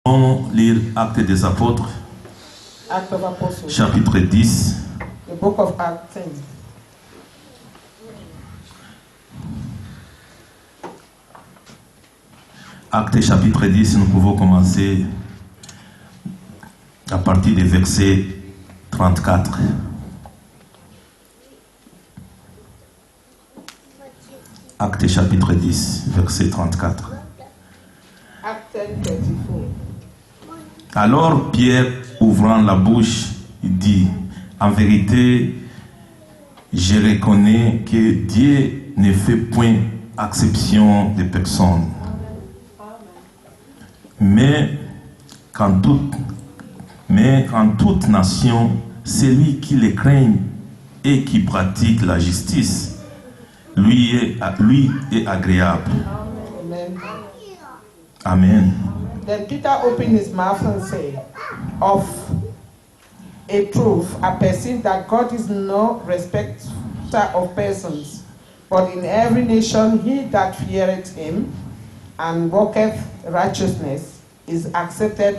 On lire Actes des Apôtres, chapitre 10. The book of Acts 10. Actes chapitre 10, nous pouvons commencer à partir du verset 34. Actes chapitre 10, verset 34. Acts 10, 34. Alors Pierre, ouvrant la bouche, dit: en vérité, je reconnais que Dieu ne fait point exception de personne. Mais qu'en toute nation, celui qui le craigne et qui pratique la justice, lui est agréable. Amen. Then Peter opened his mouth and said, of a truth, I perceive that God is no respecter of persons, but in every nation he that feareth him and walketh righteousness is accepted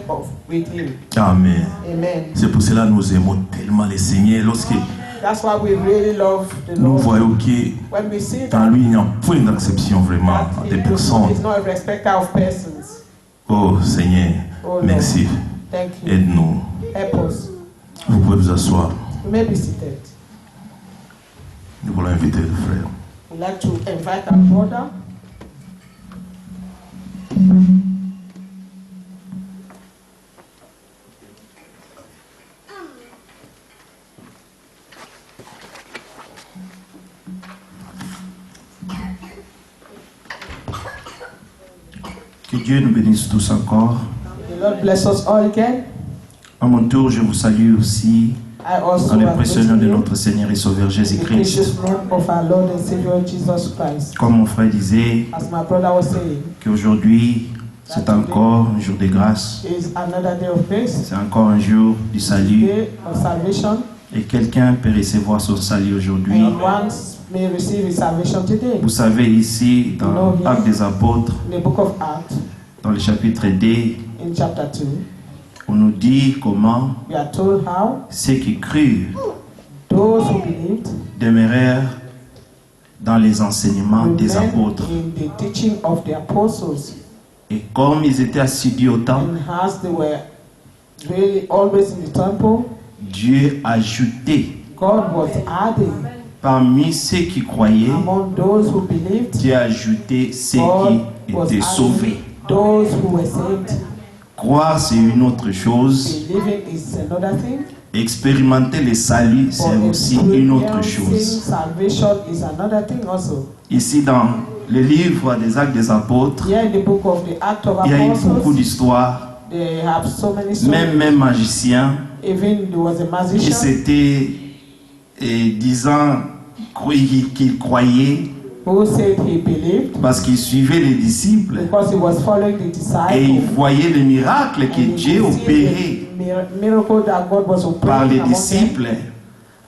with him. Amen. Amen. C'est pour cela que nous aimons tellement le Seigneur. Lorsque That's why we really love the nous Lord. voyons que When we see dans that, lui, il n'y a point d'acception vraiment that des he personnes. is not a respecter of persons. Oh Seigneur, Oh, Lord. merci. Thank you. Aide-nous. Help us. Vous pouvez vous asseoir. You may be seated. Nous voulons inviter le frère. We'd like to invite our brother. Que Dieu nous bénisse tous encore. The Lord bless us all again. À mon tour, je vous salue aussi I also dans le am précieux nom blessing de you notre Seigneur et Sauveur in the Jésus-Christ. precious name of our Lord and Savior Jesus Christ. Comme mon frère disait, As my brother was saying, qu'aujourd'hui, c'est encore un jour de grâce. it is another day of grace, C'est encore un jour du salut. day of salvation, Et quelqu'un peut recevoir son salut aujourd'hui. and one may receive his salvation today. Vous savez, ici, dans Actes des Apôtres, In the book of Acts, dans le chapitre 2, in chapter 2, on nous dit comment we are told how ceux qui crurent those who believed demeurèrent dans les enseignements des remained apôtres. in the teaching of the apostles. Et comme ils étaient assidus au temple, And as they were really always in the temple, Dieu ajoutait God was adding parmi ceux qui croyaient, among those who believed, Dieu ajoutait ceux God qui was étaient sauvés. adding those who were saved. Croire, c'est une autre chose. Believing is another thing. Expérimenter le salut, c'est But aussi une autre experiencing chose. salvation is another thing also. Ici, dans le livre des Actes des Apôtres, Here in the book of the Acts of il y a eu beaucoup Apostles, d'histoires. they have so many stories. Même magicien Even there was a qui magician s'était disant qu'il croyait who said he believed parce qu'il suivait les disciples because he was following the et il disciples. voyait les miracles que And he Dieu could see opérait the miracle that God was par operating les among them. disciples.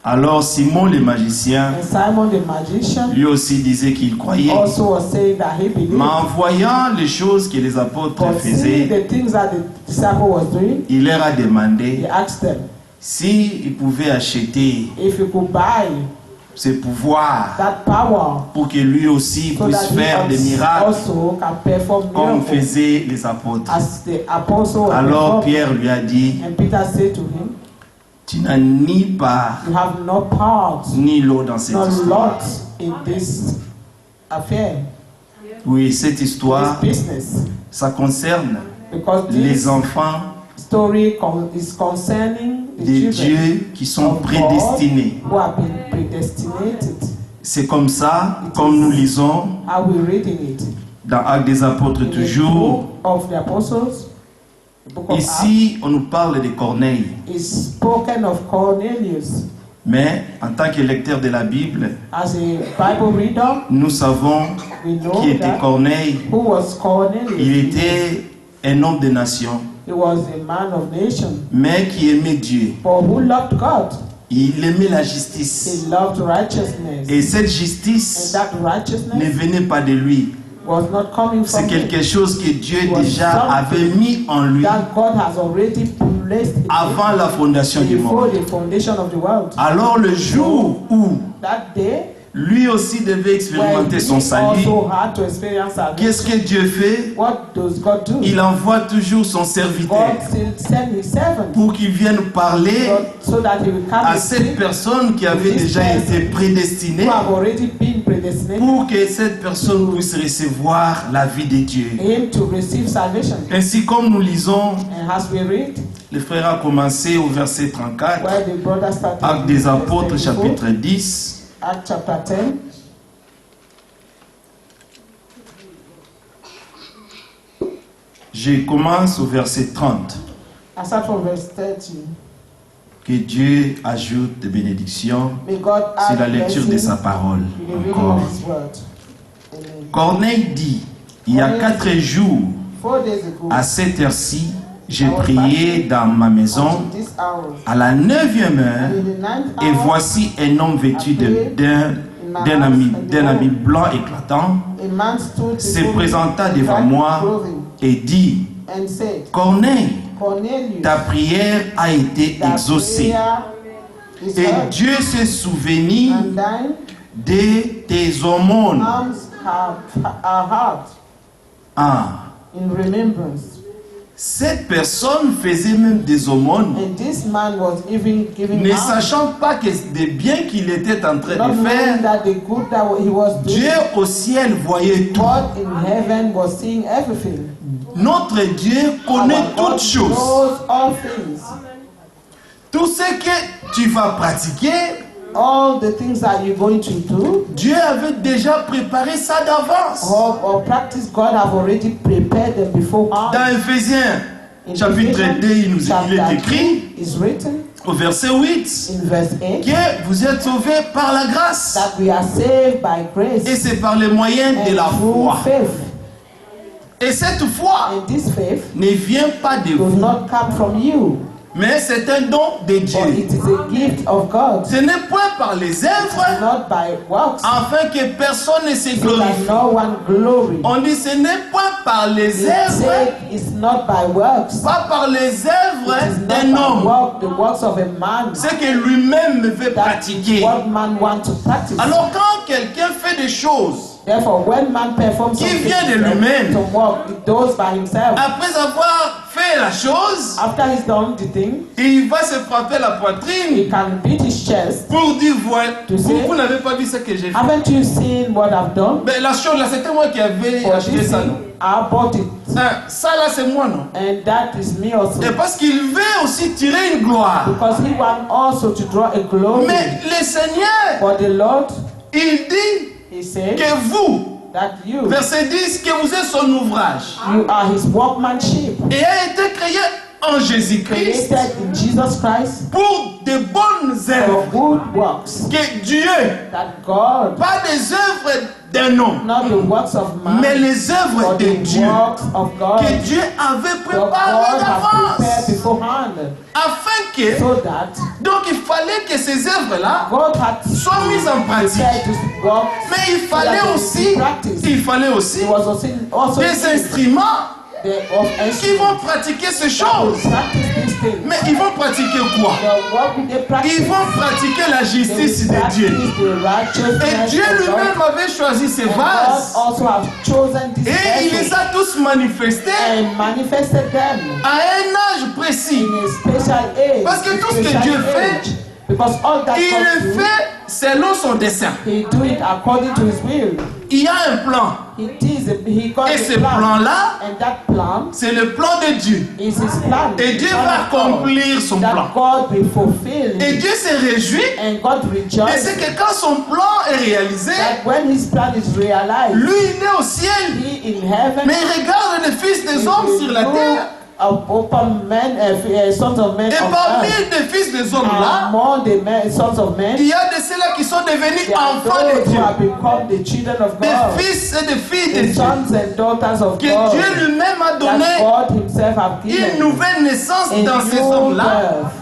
Alors Simon le magicien, And Simon the magician lui aussi disait qu'il croyait. also was saying that he believed. Mais en voyant les choses que les apôtres But seeing faisaient, the things that the disciple was doing, il leur a he demandé asked them s'ils pouvaient acheter if he could buy ce pouvoir that power pour que lui aussi so puisse that faire des he miracles also can perform comme miracles faisaient les apôtres. as the apostle. Alors performed. Pierre lui a dit, And Peter said to him, tu n'as ni part you have no part, ni lot dans cette no histoire. lot in this affair, Oui, cette histoire, this business, ça concerne because les this enfants is concerning the de children Dieu qui sont of prédestinés. God who have been predestinated. C'est comme ça, comme nous lisons How we reading it? dans Actes des Apôtres In the toujours. book of the Apostles, the book of Acts, Ici, on nous parle de Corneille. is spoken of Cornelius. Mais en tant que lecteur de la Bible, As a Bible reader, nous savons we know qui était that Corneille. who was Cornelius. Il était un homme de nation, He was a man of nation, mais qui aimait Dieu. but who loved God. Il aimait la justice. He loved righteousness. Et cette And justice that ne righteousness venait pas de lui, was not coming C'est from quelque him. chose que Dieu It was déjà something avait mis en lui That God has already placed in avant him la fondation du before monde. the foundation of the world. Alors le jour où That day, lui aussi devait when expérimenter he son salut, also had to experience qu'est-ce salvation, que Dieu fait? what does God do? Il envoie toujours son serviteur God still send his servant pour qu'il vienne parler so that he will come à and cette speak personne qui avait déjà été prédestinée who have already been predestinated pour que cette personne puisse recevoir la vie de Dieu. him to receive salvation. Ainsi comme nous lisons, And as we read, le frère a commencé au verset 34, where the brother started Actes in des verse Apôtres 24, chapitre 10. Acts chapter 10, Je commence au verset 30. I start from verse 30. Que Dieu ajoute des bénédictions May God sur add la lecture de blessing sa parole. in the reading Encore. of his word. Amen. Corneille dit, il y a 4 jours, 4 days ago, à cette heure-ci, j'ai prié dans ma maison until this hour, à la 9e heure, in the ninth et hour, voici un homme vêtu d'un habit blanc éclatant a man stood se before me présenta in devant bright moi clothing, et dit, and said, Corneille, Cornelius, ta prière a été thy exaucée. prayer is Et heard, Dieu s'est souvenu and thine de tes aumônes. arms are hard Ah, in remembrance. cette personne faisait même des aumônes, And this man was even giving ne alms, sachant pas que des biens qu'il était en train not de knowing faire, that the good that he was doing, Dieu au ciel voyait tout. God in heaven was seeing everything. Notre Dieu connaît Our God toutes choses. knows all things. Tout ce que tu vas pratiquer, All the things that you're going to do, Dieu avait déjà préparé ça d'avance. or practice, God have already prepared them beforehand. Dans Ephésiens In chapitre Ephesians 2, il est chapter écrit 2 is written au verset 8 in verse 8 que vous êtes sauvés par la grâce. that we are saved by grace Et c'est par le moyen de la and through foi. faith. Et cette foi And this faith ne vient pas de does vous, not come from you, mais c'est un don de but Dieu. it is a gift of God, Ce n'est point par les œuvres, not by works, afin que personne ne se so that glorifie. no one glory. On dit ce n'est point par les It œuvres, said it's not by works, pas par les it œuvres is d'un not by homme. work, the works of a man, Ce que lui-même veut that pratiquer. what man wants to practice. Alors quand quelqu'un fait des choses, Therefore, when man performs Qui something vient de lui-même. to work, it does by himself. après avoir fait la chose, After he's done the thing, il va se frapper la he poitrine can beat his chest. pour dire voilà, Tu sais, vous n'avez pas vu ce que j'ai fait. Haven't you seen what I've done? Mais la chose là, c'était moi qui avais For acheté this ça, thing, non? I bought it. Ça là, c'est moi, non? And that is me also. Et parce qu'il veut aussi tirer une gloire. Because he wants also to draw a glory. Mais le Seigneur, For the Lord, il dit he said, que vous, that you verset 10, que vous êtes son ouvrage are his workmanship, et a été créé en Jésus-Christ created in Jesus Christ pour de bonnes for œuvres. good works. Que Dieu, That God, pas des œuvres d'un homme, not the works of man, mais les œuvres but de the Dieu works of God, que Dieu avait that préparées God has prepared d'avance. beforehand, Afin que, so that donc il fallait que ces œuvres-là God had soient mises en pratique. prepared to work. Mais il fallait aussi There was also des instruments of qui vont pratiquer ces choses. practice these things. Mais ils vont pratiquer quoi? The what will they practice? Ils vont pratiquer la They will justice de practice Dieu. the righteousness Et Dieu of God. lui-même avait choisi ces And God vases. also have chosen these Et il les vessels a tous manifestés and manifested them à un âge précis. in a special age. Parce que tout ce que special Dieu age. fait, Because all that il God le do, fait selon son dessein. He do it according to His will. Il y a un plan. He got Et a ce plan. plan-là, And that plan c'est le plan de Dieu. is His plan. Et Dieu Plan va of God. accomplir son That plan. God will fulfill Et it. Dieu se réjouit. And God Et rejoices c'est que quand son plan est réalisé, that when His plan is realized, lui il est au ciel. He in heaven, Mais il regarde les fils des hommes sur la terre. Upon men, sons of men Et of parmi earth. les fils des hommes là, Among the men, sons of men, il y a de ceux-là qui sont devenus there are enfants de those who Dieu. have become the children of Des God, fils et des filles de the Dieu. sons and daughters of Que God, Dieu lui-même a that donné God Himself have une given nouvelle naissance a dans ces new hommes-là. birth.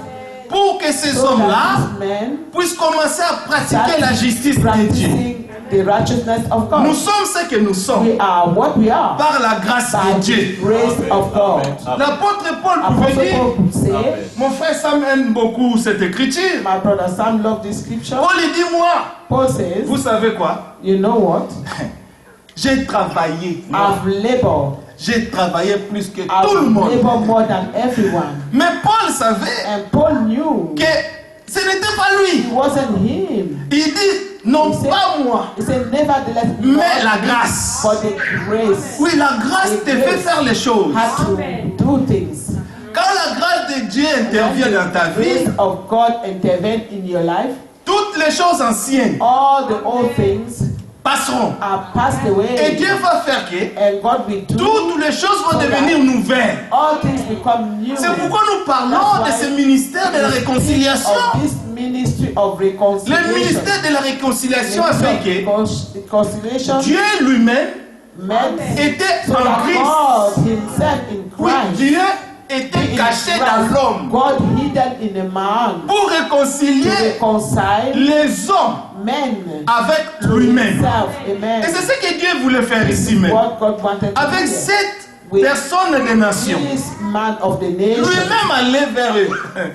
pour que ces so hommes-là that these men puissent commencer à pratiquer start la justice de Dieu. practicing the righteousness of God. Nous sommes ce que nous sommes We are what we are par la grâce by de the Dieu. grace of God. L'apôtre Paul pouvait Apostle dire, Paul could say, mon frère Sam aime beaucoup cette écriture. my brother Sam loved this scripture. Paul il dit, moi, Paul says, vous savez quoi? you know what? J'ai travaillé. I've labored. J'ai travaillé plus que I've tout le monde. labored more than everyone. Mais Paul savait And Paul knew que ce n'était pas lui. it wasn't him. Il dit, non He said- pas moi, He said, nevertheless, mais not la me, grâce. but the grace Oui, la grâce te fait faire les choses. had to do things. Quand la grâce de Dieu intervient dans ta The vie, grace of God intervened in your life. toutes les choses anciennes All the old things passeront. are passed Et away. Dieu va faire que And God will do toutes les choses vont devenir nouvelles. all things become new. C'est pourquoi nous parlons de ce ministère de la réconciliation. Of this ministry of Le reconciliation. ministère de la réconciliation a fait que Reconciliation Dieu lui-même meant était so en that Christ. God himself in Oui, Christ, Dieu était in caché Christ, dans l'homme God hidden in a man pour to réconcilier reconcile les hommes men avec lui-même. himself. Amen. Et c'est ce que Dieu voulait faire ici même. What God wanted to Avec do. cette With personne des nations. This man of the nation, Lui-même allait vers eux.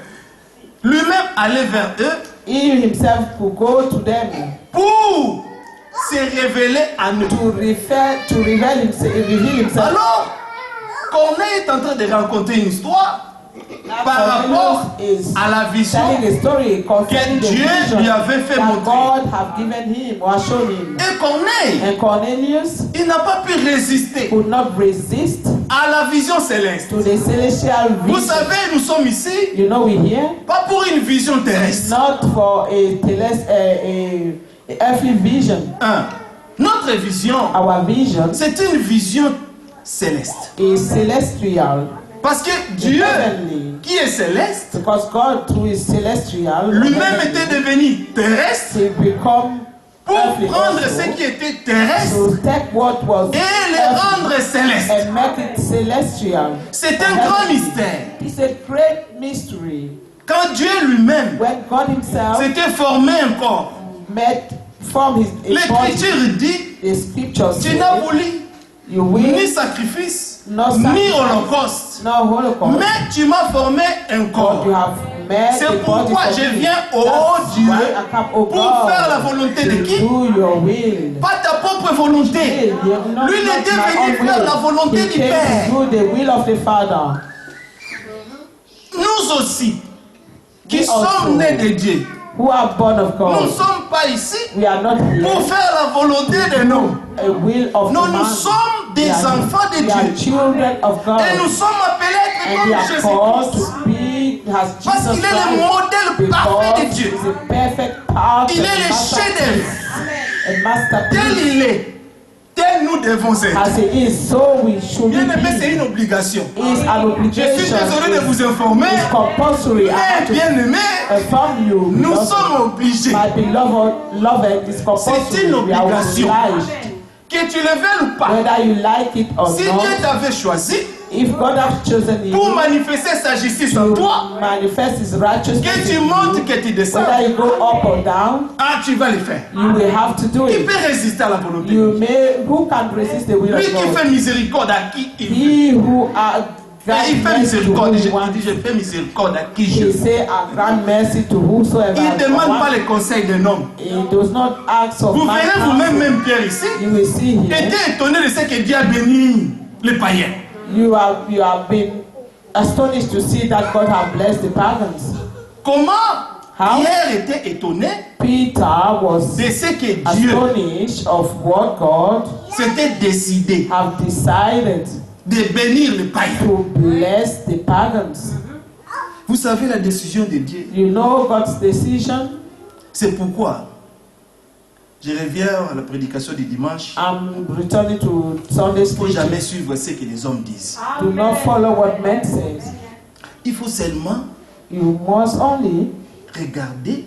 Lui-même allait vers eux he himself could go to them pour se révéler à nous. to reveal himself. Alors, Corneille est en train de raconter une histoire par rapport is à la vision telling a story concerning que the Dieu vision lui avait fait that montrer. God have given him or shown him. Et Corneille, And Cornelius il n'a pas pu résister could not resist à la vision céleste. to the celestial Vous vision. savez, nous sommes ici, You know, we here pas pour une vision terrestre. not for a earthly vision. Notre vision, Our vision c'est une vision céleste. is celestial. Parce que Dieu, Heavenly. qui est céleste, Because God, who is celestial, lui-même heavenly, était devenu terrestre he become pour earthly prendre also, ce qui était terrestre to take what was et le earthly rendre céleste. and make it celestial. C'est un grand mystère. It's a great mystery. Quand Dieu lui-même When God himself s'était formé un corps, formed his body, l'Écriture dit, the scriptures tu say, n'as voulu you will ni sacrifice, no ni sacrifice, holocauste, no holocaust, mais tu m'as formé un but corps. you have made C'est a body pourquoi for je me. viens, ô That's Dieu, why I come, oh pour faire la God, volonté de to qui? do your will. Pas ta propre volonté. Lui, il était venu faire la volonté du Père. Do the will of the Father. Nous aussi, qui We also, sommes nés de Dieu, who are born of nous ne God, sommes pas ici we are not here. pour faire la volonté de nous. A will of Nous, the man. nous sommes des We are- enfants de we are Dieu. children of God. Et nous sommes appelés à être And we comme are called Jésus-Christ. to be as Parce Jesus qu'il est le Christ, modèle parfait de because Dieu. he's a perfect, perfect Il est le chef-d'œuvre. a Tel masterpiece. il est, tel nous devons être. As he is, so we should Bien aimé, be. c'est une obligation. Is an Je obligation. suis désolé de It's vous informer, compulsory. I mais have to bien aimé, inform you. nous because sommes obligés. My beloved, is compulsory. C'est une We are obligation. obliged. Que tu le veuilles ou pas. Whether you like it or Si Dieu not, t'avait choisi if God has chosen you pour manifester sa justice en to toi, manifest his righteousness que tu in montes, you, que tu descends, whether you go up or down, ah, tu vas le faire. you will have to do Qui it. peut résister à la volonté de You Dieu? may, who can resist the will Lui of qui God? fait miséricorde à qui il veut. He who are Et il grant fait mercy to miséricorde. whom Je he wants. dis, je fais miséricorde à qui je He veux. say, I grant mercy to whosoever Il ne I demande pas want. les conseils d'un homme. He does not ask of Vous man verrez vous-même, counsel. même Pierre ici, You will see here. était étonné de ce que Dieu a béni les païens. You have been astonished to see that God have blessed the pagans. Comment How? Pierre était étonné Peter was de ce que Dieu astonished of what God s'était décidé have decided de bénir les païens. to bless the pagans. Vous savez la décision de Dieu. You know God's decision. C'est pourquoi je reviens à la prédication du dimanche. I'm returning to Sunday's Il ne faut jamais preaching. suivre ce que les hommes disent. Do not follow what men says. Il faut seulement You must only regarder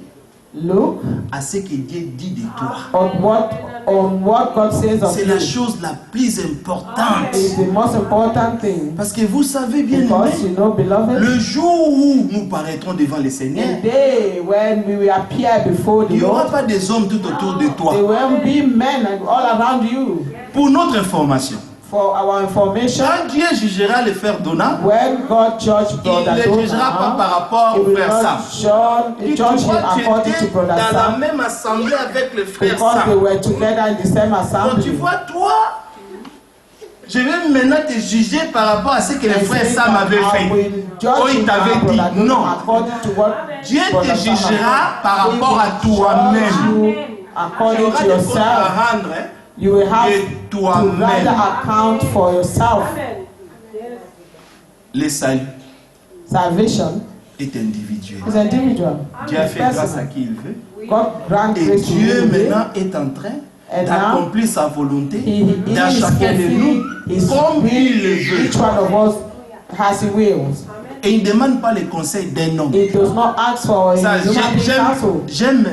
Look à ce que Dieu dit de toi. on what God says of C'est you. la chose la plus importante. It's the most important thing. Parce que vous savez bien, Because you know, beloved, le jour où nous paraîtrons devant le Seigneur, the day when we will appear before il the n'y aura Lord, pas des hommes tout autour de there toi. won't be men all around you. Pour notre information, For our information, quand Dieu jugera le frère Donna, when God judged il Brother ne le jugera pas par rapport he au will frère Sam. not Tu judge him vois, tu according étais to Brother dans la Sam, même assemblée avec le frère because they Sam. were together in the same Donc assembly. tu vois, toi, je vais maintenant te juger par rapport à ce que le And frère say Sam that avait I fait. will judge Oh, il him t'avait now, dit Brother Donna, non. according to what Dieu Brother te Sam has jugera done. par He rapport à will toi-même. judge you Tu according auras to des comptes yourself. à rendre. Hein? You will have Et to toi-même. rather account for yourself. Le salut Salvation est individuel. is individual. Dieu a It's fait grâce à personal. qui il veut. God grant Et grace to Dieu you. maintenant est en train And d'accomplir sa volonté He dans is chacun de nous his comme il le will. veut. Each one of us has a will. Et il ne demande pas les conseils d'un homme. It does not ask for Ça, a human being counsel. j'aime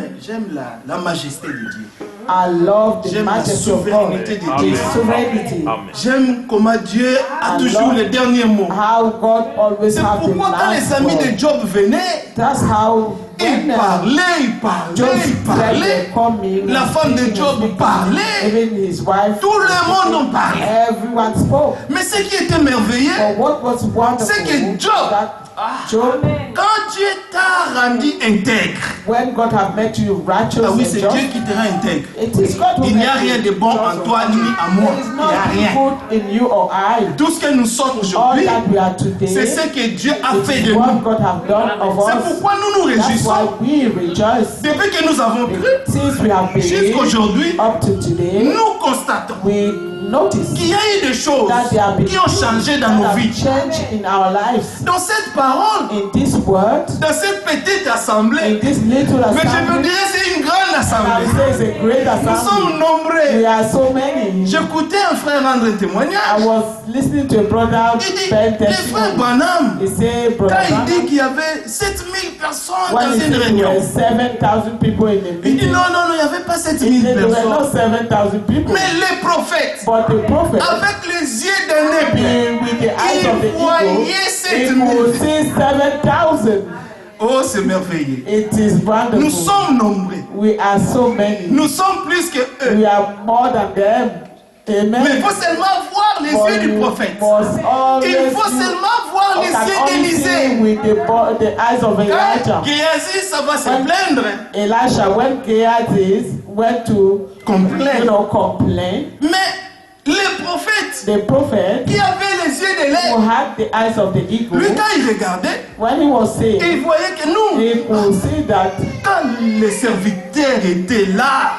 la majesté de Dieu. I love the J'aime la majesty of God, souveraineté de Dieu. His sovereignty. J'aime comment Dieu a toujours le dernier mot. How God always C'est have the pourquoi quand les last amis word. de Job venaient, That's how ils when parlaient, Joseph were coming, La femme de Job parlait. even his wife, Tout le monde en parlait. everyone spoke. Mais ce qui était merveilleux, But what was wonderful c'est que Job, that Job, quand Dieu t'a rendu intègre, when God have made you righteous ah oui, and c'est just, Dieu qui te rend intègre. it is God who Il n'y a made rien you de bon en just. toi ni en moi. There is Il n'y a rien. nothing good in you or I. Tout ce que nous sommes All aujourd'hui, that we are today, c'est ce que Dieu a it fait is de what nous. God have done of C'est us. pourquoi nous nous That's réjouissons. why we rejoice. Depuis que nous avons cru, Since we have believed jusqu'aujourd'hui, up to today, nous constatons we notice qu'il y a eu des choses that there have been qui ont changé dans that nos have vies. changed in our lives. Dans cette parole, In this word, dans cette petite assemblée, in this little mais je me assembly, dirais c'est une grande I assemblée. say it's a great Nous sommes assembly. We nombreux. are so many. J'écoutais un frère rendre un I témoignage. was listening to a brother Il dit, Ben les frères testimony. Branham, He said, quand Brother il dit Branham, qu'il y avait 7000 personnes when dans he une said there réunion, were 7,000 people in the il dit meeting, non, il n'y avait pas he 7000 said there were personnes. not 7,000 people. Mais les prophètes, But the prophet, avec les yeux d'un épée, with the eyes of the il voyait eagle, 7000. he could see 7,000. Oh, c'est merveilleux. It is wonderful. Nous sommes nombreux. We are so many. Nous sommes plus que eux. We are more than them. Amen. Mais il faut seulement voir les But yeux du you prophète. must always Il faut see- seulement voir you les can yeux only see d'Élisée. with the eyes of Quand Elijah. Géasi, ça va se When- plaindre. Elisha, when Gehazi went to Complain. complain, Mais les prophètes the prophet qui avaient les yeux de who l'aigle, had the eyes of the eagle, lui quand il regardait, when he was saying, il voyait que nous, he could see that quand les serviteurs étaient là,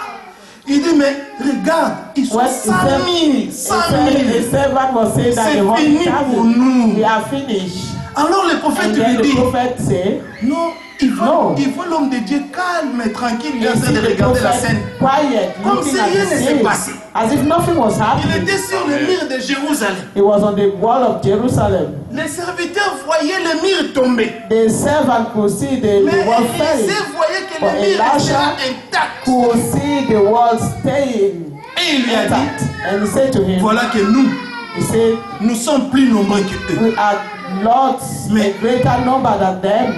il dit mais regarde, ils sont when 100 000, 100 the 000. servant was saying that C'est the fini whole pour nous. we are finished. Alors le prophète And lui then the dit, prophet said, non, No. il faut l'homme de Dieu calme et tranquille, il est en you train see de the regarder la scène. prophet quiet, Comme looking si at rien the ne s'est scene, passé. as if nothing was Il happening. était sur le mur de Jérusalem. He was on the wall of Jerusalem. Les serviteurs voyaient le mur tomber. The servant could see the Mais wall Élisée falling, voyait que But le mur Elisha restera intact. could see the wall staying Et il lui a intact. dit, And he said to him, voilà que nous, he said, nous sommes plus nombreux que eux. we are lots, Mais- a greater number than them.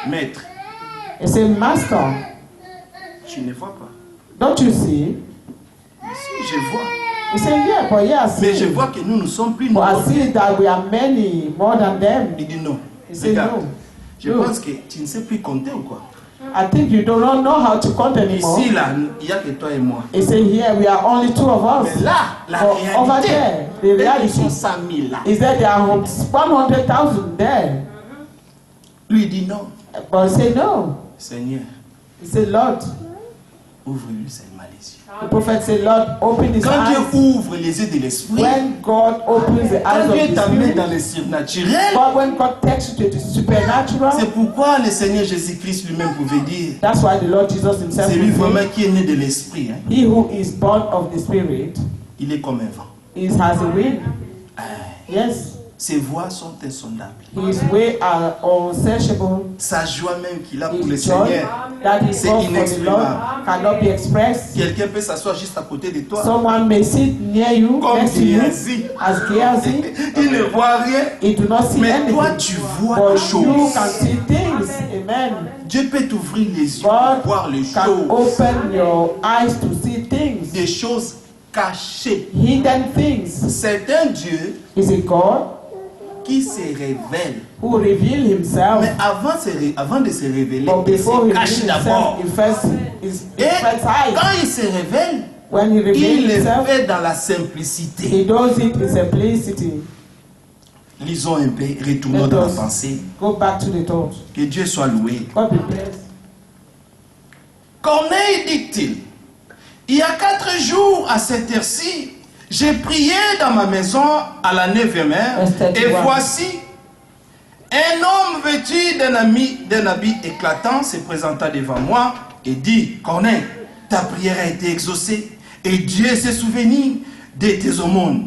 Maître, He said, Master, tu ne vois pas. don't you see? Si, je vois. He said, yeah, but yeah, I Mais je see. vois que nous, nous sommes plus But I nombreux. see that we are many, more than them. Il dit non. He said, Regarde, no. je No. pense que tu ne sais plus compter ou quoi. I think you do not know how to count anymore. Ici, là, il n'y a que toi et moi. He said, here we are only two of us. Mais là, la But over réalité, there, the ils reality sont 100 000 là. is that there are 100,000 there. Lui, il dit non. But he said, no. Seigneur, He said, Lord. ouvre-lui seulement les yeux. The prophet said, Lord, open his Quand Dieu eyes. ouvre les yeux de l'esprit, When God opens the eyes quand of Dieu the t'amène dans spirit, le surnaturel, but when God takes you to the supernatural, c'est pourquoi le Seigneur Jésus-Christ lui-même pouvait dire, that's why the Lord Jesus himself c'est lui will vraiment say, qui est né de l'esprit. Hein. he who is born of the spirit Il est comme un vent. has a wind. Yes. Ses voies sont insondables. His ways are unsearchable. Sa joie même qu'il a pour le His joy Seigneur, that he c'est got for the Lord inexprimable. cannot be expressed. Quelqu'un peut s'asseoir juste à côté de toi. Someone may sit near you, Comme next to you, Géasi. as Gehazi. Il ne voit rien. He do not see Mais toi, anything. tu vois But les you choses. can see things. Amen. Dieu peut t'ouvrir les yeux pour God voir les can choses. open your eyes to see things. Des choses cachées. Hidden things. C'est un Dieu Is a God qui se révèle. who reveal himself. Mais avant de se révéler, But il before he se cache reveals d'abord. himself, he first Et hides. quand il se révèle, When he il reveals le himself, fait dans la simplicité. he does it in simplicity. Lisons un peu, retournons Let dans la us pensée. go back to the thought. Que Dieu soit loué. God be blessed. Corneille dit-il, il y a 4 jours à cette heure-ci, j'ai prié dans ma maison à la 9e heure, et voici, un homme vêtu d'un habit éclatant se présenta devant moi et dit, Corneille, ta prière a été exaucée, et Dieu s'est souvenu de tes aumônes.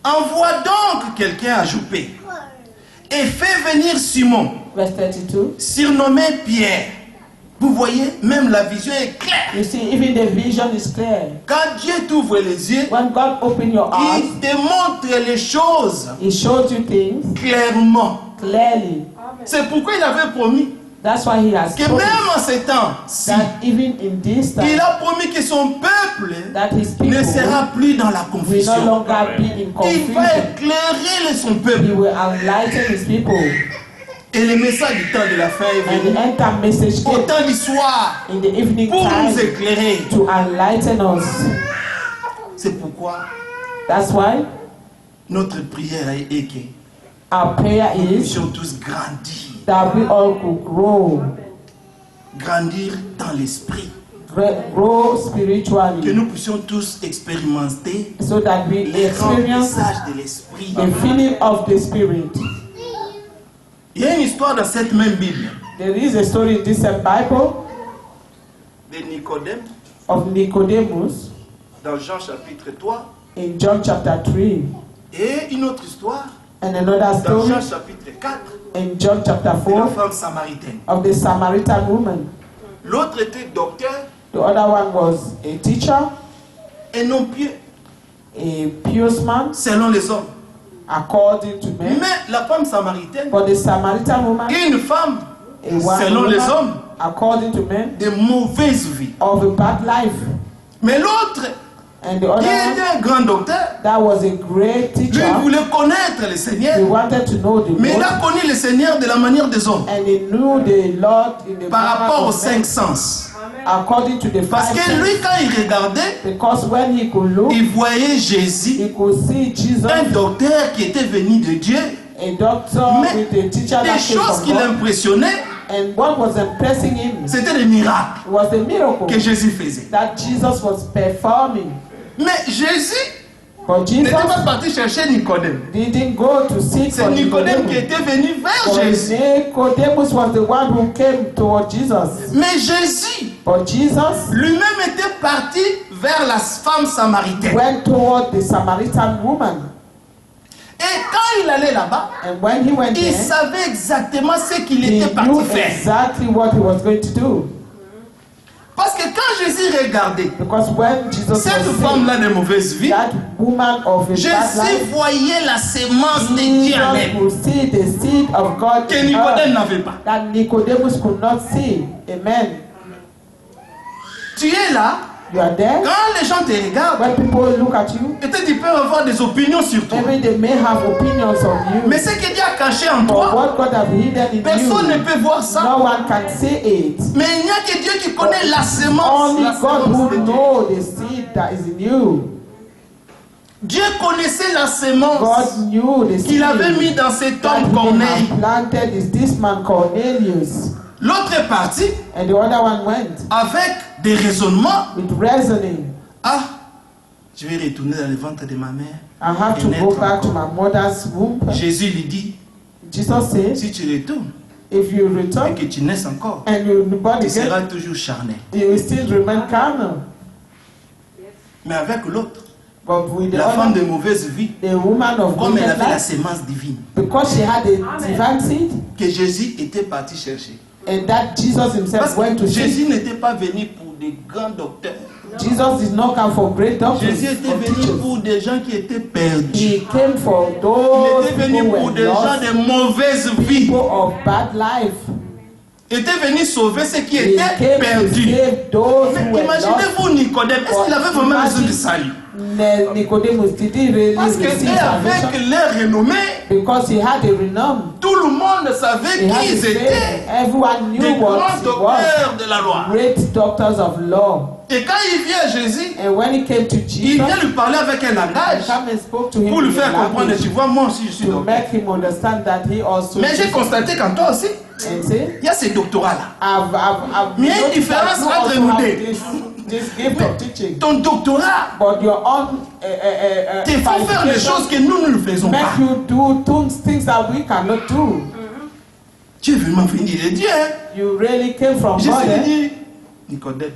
Envoie donc quelqu'un à Joppé, et fais venir Simon, Verse 32. surnommé Pierre. Vous voyez, même la vision est claire. You see, even the vision is clear. Quand Dieu t'ouvre les yeux, When God opens your eyes, il te montre les choses He shows you things clairement. clearly. C'est pourquoi il avait promis That's why He has que promised même en ces temps-ci, that even in this il time, a promis que son peuple that His ne people sera plus dans la will no confusion. longer be in Il va confusion. éclairer son He peuple. will enlighten His people. Et le message du temps de la fin est And the venu. end time message Au came temps du soir, in the evening pour nous time éclairer. to enlighten us. C'est pourquoi That's why notre prière est que our prayer nous is puissions tous grandir. that we all could grow, Grandir dans l'esprit. grow Que spiritually, nous puissions tous expérimenter so that we les experience remplissages de l'esprit. the feeling of the Spirit. Il y a une histoire dans cette même Bible There is a story in this Bible de Nicodème of Nicodemus dans Jean chapitre 3 in John chapter 3, et une autre histoire and another dans story Jean chapitre 4 in John chapter de la 4 femme samaritaine. of the Samaritan woman. L'autre était docteur The other one was a teacher, et non pieux a pious man, selon les hommes. according to men. Mais la femme samaritaine, But the Samaritan woman, une femme a one selon les woman, hommes, according to men, de mauvaise vie. of a bad life. Mais l'autre, And the qui other était one, un grand docteur, that was a great lui il teacher. voulait connaître le Seigneur, He wanted to know the mais il Lord, a connu le Seigneur de la manière des hommes, and he knew the Lord in the par manner rapport aux of men, 5 sens. according to the Parce five que senses. lui, quand il regardait, Because when he could look, il voyait Jésus, he could see Jesus, un docteur qui était venu de Dieu. a doctor Mais with a teacher des that came choses from qui God. l'impressionnaient, And what was impressing him c'était des miracles was the miracle que Jésus faisait. that Jesus was performing. Mais Jésus But n'était pas Jesus parti chercher Nicodème. didn't go to seek C'est for Nicodème qui Nicodemus. était venu vers But Jésus. Nicodemus was the one who came toward Jesus. Mais Jésus But Jesus lui-même était parti vers la femme samaritaine. went toward the Samaritan woman. Et quand il allait là-bas, And when he went il there, savait exactement ce qu'il he était knew parti faire. exactly what he was going to do. Parce que quand Jésus regardait Because when Jesus cette was femme-là de mauvaise vie, that woman of a bad Jésus life, voyait la sémence de Dieu en Jesus elle, could see the seed of God que in Nicodème her n'avait pas. that Nicodemus could not see. Amen. Tu es là, You are there. quand les gens te regardent, When people look at you, peut-être ils peuvent avoir des opinions sur toi. maybe they may have opinions on you. Mais ce que Dieu a caché en But toi, what God has hidden in personne ne you, peut voir ça. no one can see it. Mais il n'y a que Dieu qui connaît la sémence. Only La God sémence who de Dieu. knows the seed that is in you. Dieu connaissait la sémence God knew the seed qu'il avait mis dans cet that homme he Corneille. had planted is this man Cornelius. L'autre est parti And the other one went avec des raisonnements. with reasoning. Ah, je vais retourner dans le ventre de ma mère. I have to go back to my mother's womb. Jésus lui dit, Jesus said, si tu retournes if you et return que tu naisses encore, and you born tu again, seras toujours charnel. you will still remain carnal. Mais avec l'autre, But with the La femme other, de mauvaise vie, the woman of comme elle wicked avait la life, sémence divine, because she had a divine seed, que Jésus était parti chercher. and that Jesus himself Parce went que to seek. Jésus n'était pas venu pour des grands docteurs. Jesus did not come for great doctors Jésus était or venu teachers. pour des gens qui étaient perdus. He came for Il those était venu people who pour were des gens lost, de mauvaise vie. people of bad life. Il était venu sauver ceux qui He étaient came to perdus. save those who Mais were lost. imaginez-vous Nicodème, est-ce qu'il avait vraiment besoin de salut? Nicodemus, did he really Parce que receive avec salvation? leur renommée, Because he had a renown. tout le monde savait He had qui a ils fame. étaient. Everyone Des knew what grands he was. docteurs de la loi. Great doctors of law. Et quand il vient à Jésus, And when he came to il Jesus, vient lui parler avec un he langage came and spoke to him pour lui in faire a comprendre, tu language vois, moi aussi je suis to docteur. make him understand that he also. Mais j'ai constaté qu'en toi aussi, And say, il y a ces doctorats-là. I've Mais il y a une noticed différence that you entre also nous have deux. this gift of teaching. Ton doctorat But your own te fait faire des choses que nous ne faisons make pas. you do things that we cannot do. Tu es vraiment fini de Dieu. Hein? You really came from Jésus God. lui Eh? dit, Nicodème,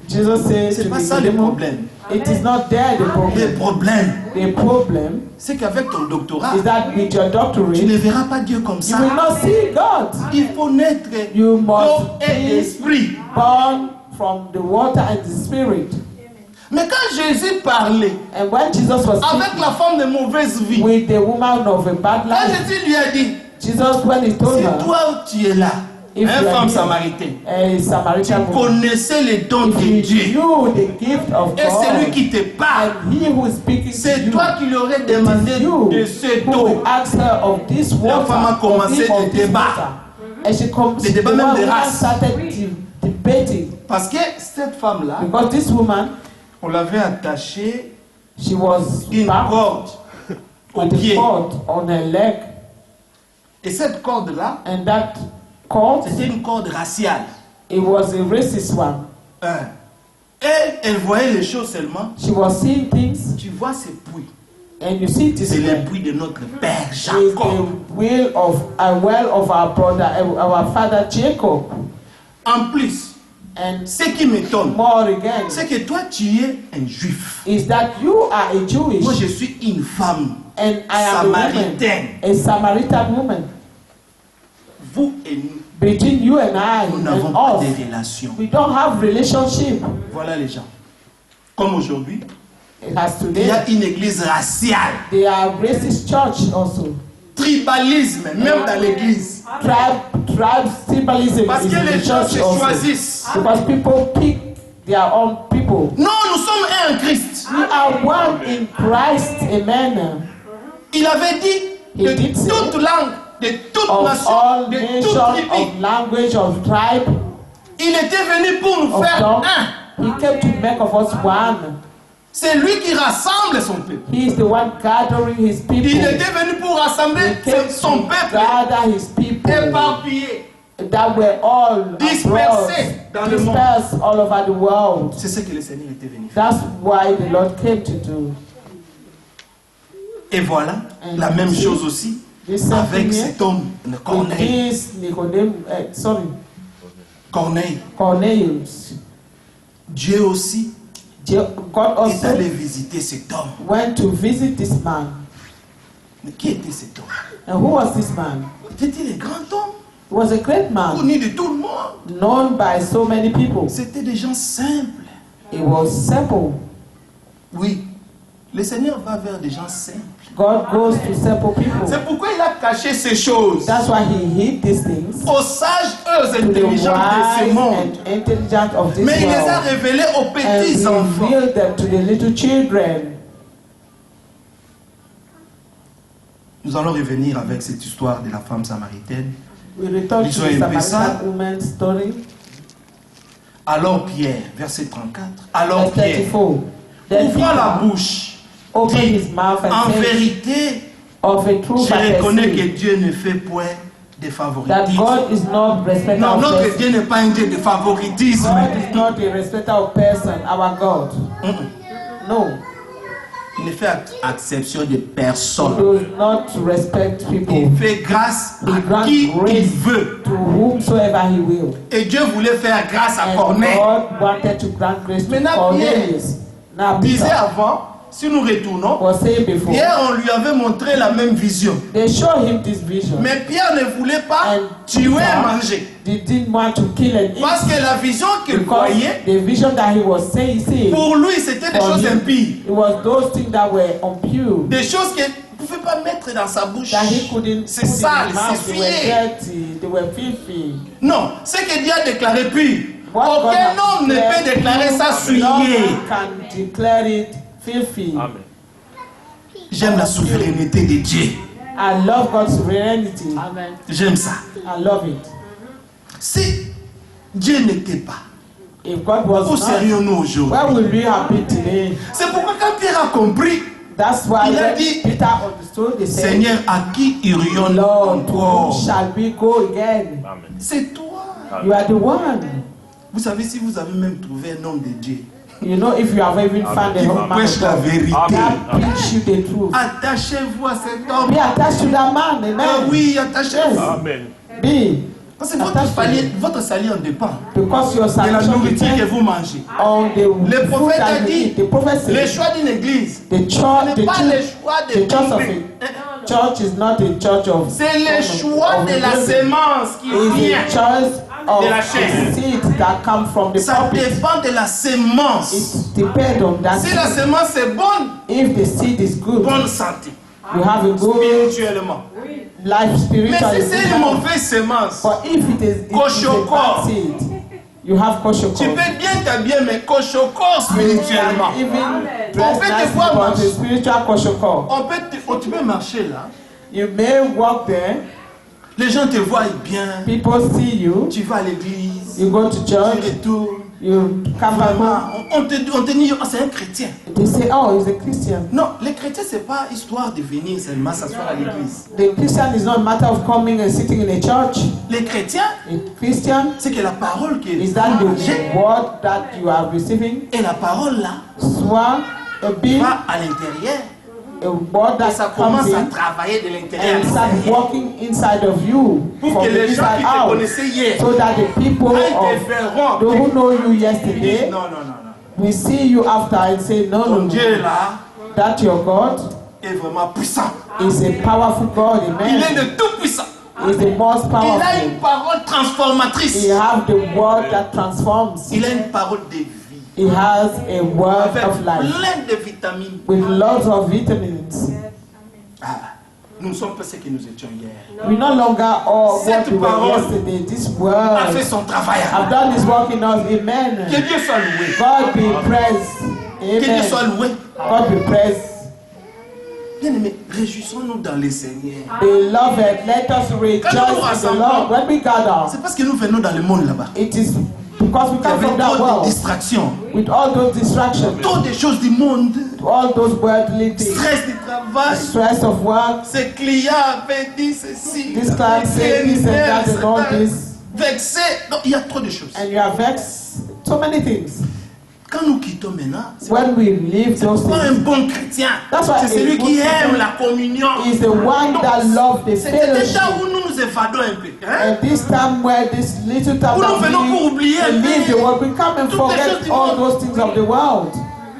Jesus said c'est to pas ça le Nicodemus, problème. it is not there the Le problem. problème, The problem c'est qu'avec ton doctorat, is that with your tu doctorate, ne verras pas Dieu comme you ça. will not see God. Il faut naître You d'eau must et be d'esprit. born from the water and the spirit. Mais quand Jésus parlait And when Jesus was avec speaking la femme de mauvaise vie, with the woman of a bad quand life, Jésus lui a dit, Jesus, when he told si her, toi tu es là, If une you are femme here, samaritaine, a Samaritan woman, connaissez les dons de if you Dieu, knew the gift of et celui God, qui te parle, and he who is speaking to c'est you, toi qui lui aurais it demandé is you de cette who eau. will ask her of this water, femme a commencé of des this débats. water. And she comes, Des débats the même de woman race. started debating, Parce que cette femme-là, because this woman, on l'avait attachée she was une bound corde au with a pied. cord on her leg, Et cette corde-là, and that cord, c'était une corde raciale. it was a racist one. Hein. Et elle voyait les choses seulement. She was seeing things, Tu vois ces puits. and you see this C'est les way. puits de notre père Is Jacob. the will of a well of our brother, our father Jacob. En plus, And ce qui m'étonne, more again, c'est que toi tu es un juif. is that you are a Jewish, Moi je suis une femme and I am samaritaine. a Samaritan woman. Vous et nous, Between you and I nous n'avons and pas us, de relation. we don't have relationship. Voilà les gens. Comme aujourd'hui, As il y today, a une église raciale. they are racist church also. Tribalisme, même dans l'église. Tribalism Parce is que in les the gens church se also. choisissent. Because people pick their own people. Non, nous sommes un en Christ. We are one in Christ, amen. Il avait dit He de did say, toute langue, de toute Of nation, all de nations, toute tribu. of language, of tribe, Il était venu pour nous of faire tongue. un. He came to make of us one. C'est lui qui rassemble son peuple. He is the one gathering his people. Il était venu pour rassembler He came son to peuple gather his people éparpillé. that were all Dispersés dans le monde. dispersed all over the world. C'est ce que le Seigneur était venu faire. That's why the Lord came to do. Et voilà, And la même see, chose aussi this same avec thing here, cet homme, with Corneille. this Corneille. Cornelius. Dieu aussi God est also allé visiter cet homme. went to visit this man. Mais qui était cet homme? And who was this man? C'était le grand homme, He was a great man, connu de tout le monde. known by so many people. C'était des gens simples. It was simple. Oui, le Seigneur va vers des gens simples. God goes to simple people. C'est pourquoi il a caché ces choses That's why he hid these things aux sages et aux to the intelligents de ce wise monde. and intelligent of this Mais il les a world révélés aux petits and enfants. revealed them to the little children. Nous allons revenir avec cette histoire de la femme samaritaine. We return to Lisons the un peu ça. Samaritan woman's story. Alors Pierre, verset 34. Alors Verse Pierre, 34. Then ouvra la Peter bouche, opened dit, his mouth en and said, vérité, of a truth je I reconnais que perceive Dieu ne fait point de that favoritisme. God is not respecter Non, of notre person. Dieu n'est pas un Dieu de favoritisme. God is not a respecter of person, our God. No, Il ne fait exception de he personne. does not respect people. Il fait grâce He à grants qui il grace veut. to whomsoever he will. Et Dieu voulait faire grâce à And Corneille. God wanted to grant grace to Maintenant, Cornelius. Now Disait Peter avant, si nous retournons, was saying before. Pierre, on lui avait montré la même vision. They showed him this vision. Mais Pierre ne voulait pas And tuer et Peter manger. didn't want to kill and eat. Parce que la vision qu'il Because voyait, the vision that he was seeing, pour lui, c'était des for choses him, impies. it was those things that were impure. Des choses qu'il ne pouvait pas mettre dans sa bouche. That he couldn't C'est put in sale, his mouth. c'est They were souillé. dirty, they were filthy. Non, ce que Dieu a déclaré pur. What God Aucun has homme ne declared peut déclarer ça pure, no souillé. man can declare it filthy. Amen. J'aime la souveraineté de Dieu. I love God's sovereignty. J'aime ça. I love it. Si Dieu n'était pas, If God was où not, serions-nous aujourd'hui? where will we have been today? C'est pourquoi quand Pierre a compris, That's why Il a when dit, Peter understood, he said, Seigneur, à qui irions-nous Lord, to whom encore? shall we go again? Amen. C'est toi. You are the one. Vous savez, si vous avez même trouvé un homme de Dieu, You know, if you have even found a qui vous home man prêche of la God, vérité, that preach you the truth. attachez-vous à cet homme. Be attached to that man, amen. Ah oui, attachez-vous. Amen. Be. Parce que Attachez-vous. votre salut en dépend Because your de la salvation nourriture que depends vous mangez. on the Le food prophète a that you dit, eat. The prophet le said, choix d'une église, the ce church, n'est pas le choix de the church of tomber. it. Church is not a church of. C'est le choix de la sémence qui Is vient. a choice of de la chair. the seeds that come from the Ça pulpit. dépend de la sémence. It depends on that. Si la seed. sémence est bonne, If the seed is good, bonne santé, you have a good spirituellement. life Mais spiritually. si c'est une mauvaise sémence, But if it is a Koshoko. bad seed, you have koshoko. tu peux bien t'habiller, mais cochoco spirituellement. Even On dress peut te nicely, voir but marcher. a spiritual koshoko. Tu peux marcher là. You may walk there, Les gens te voient bien. people see you, Tu vas à l'église. you go to Tu church, retournes. you come back Vraiment, home. on te dit, oh, c'est un chrétien. They say, oh, he's a Christian. Non, les chrétiens, c'est pas histoire de venir seulement s'asseoir à l'église. The Christian is not a matter of coming and sitting in a church. Les chrétiens, A Christian c'est que la parole que is that vous the mangez, word that you are receiving, et la parole là soit a being, va à l'intérieur. a word Et that ça comes commence à in travailler de l'intérieur. and start working inside of you Pour from que the les gens inside qui te out, connaissaient hier, so that the people quand ils te of verront, those who know you ils disent yesterday non, non, non, non. will see you after and say, no, no, Ton Dieu no, là that your God est vraiment puissant. is a powerful God, Il est amen. de tout puissant. Is the most Il a powerful. une parole transformatrice. He have the word that transforms. Il a une parole de vie. He has a word Avec of life plein de vitamines. with lots of vitamins. Ah, nous ne sommes pas ce que nous étions hier. We no longer are Cette what we were parole yesterday. This A fait word son travail. have done this work in us. Amen. Que Dieu soit loué. God be praised. Que Dieu soit Amen. loué. God be praised. Bien-aimés, réjouissons-nous dans le Seigneur. Beloved, let us rejoice in the Lord. When we gather, C'est parce que nous venons dans le monde là-bas. it is because we Il y come from avait that trop de world distractions, with all those distractions, trop de choses du monde, all those worldly things, stress du travail. stress of work. Ces clients avaient dit ceci. This client said this and that and all this. Vexé. Donc, il y a trop de choses. And you are vexed. So many things. Quand nous quittons maintenant, c'est When we leave those pas un things, bon chrétien. That's why C'est celui a qui good aime Christian la communion. is the one that loves the C'est peut-être fellowship. là où nous nous évadons un peu. Hein? And this time where this little time Où nous that venons pour oublier we leave the world, we come and toutes les choses forget du all monde. those things of the world.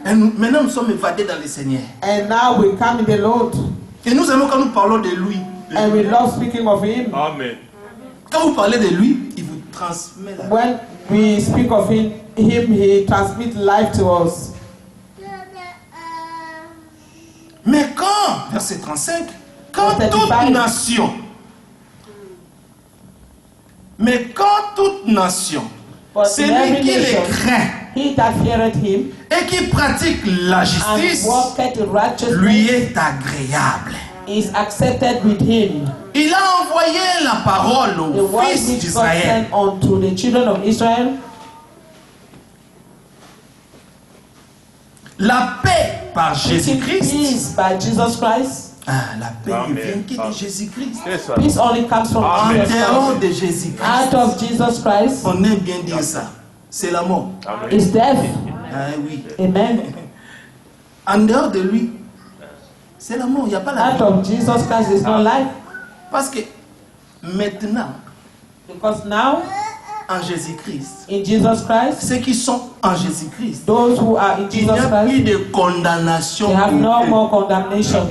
Et maintenant, nous sommes évadés dans le Seigneur. And now we come in the Lord. Et nous aimons quand nous parlons de lui. And we love speaking of Him. Amen. Quand vous parlez de lui, il vous transmet la vie. When we speak of Him, He transmits life to us. Mais quand, verset 35, quand Verset toute 35. nation, mais quand toute nation, But in celui every qui nation, les craint He that feareth Him et qui pratique la and justice, walketh in lui righteousness est agréable. is accepted with Him. Il a envoyé la parole The aux word fils which God d'Israël. sent unto the children of Israel, La paix par seeking Jésus-Christ. peace by Jesus Christ. Ah, la paix ne Amen. vient que de Amen. Jésus-Christ. C'est ça. Peace only comes from En Amen. Jesus dehors Christ. de Jésus-Christ, Out of Jesus Christ on aime bien dire ça. C'est la mort. Amen. is death. Ah oui. Amen. En dehors de lui, c'est la mort. Il n'y a pas la Out vie. of Jesus Christ is no life. Parce que maintenant, Because now en Jésus-Christ, in Jesus Christ, ceux qui sont en Jésus-Christ, those who are in il Jesus n'y a plus Christ, de condamnation they have pour no eux. more condemnation.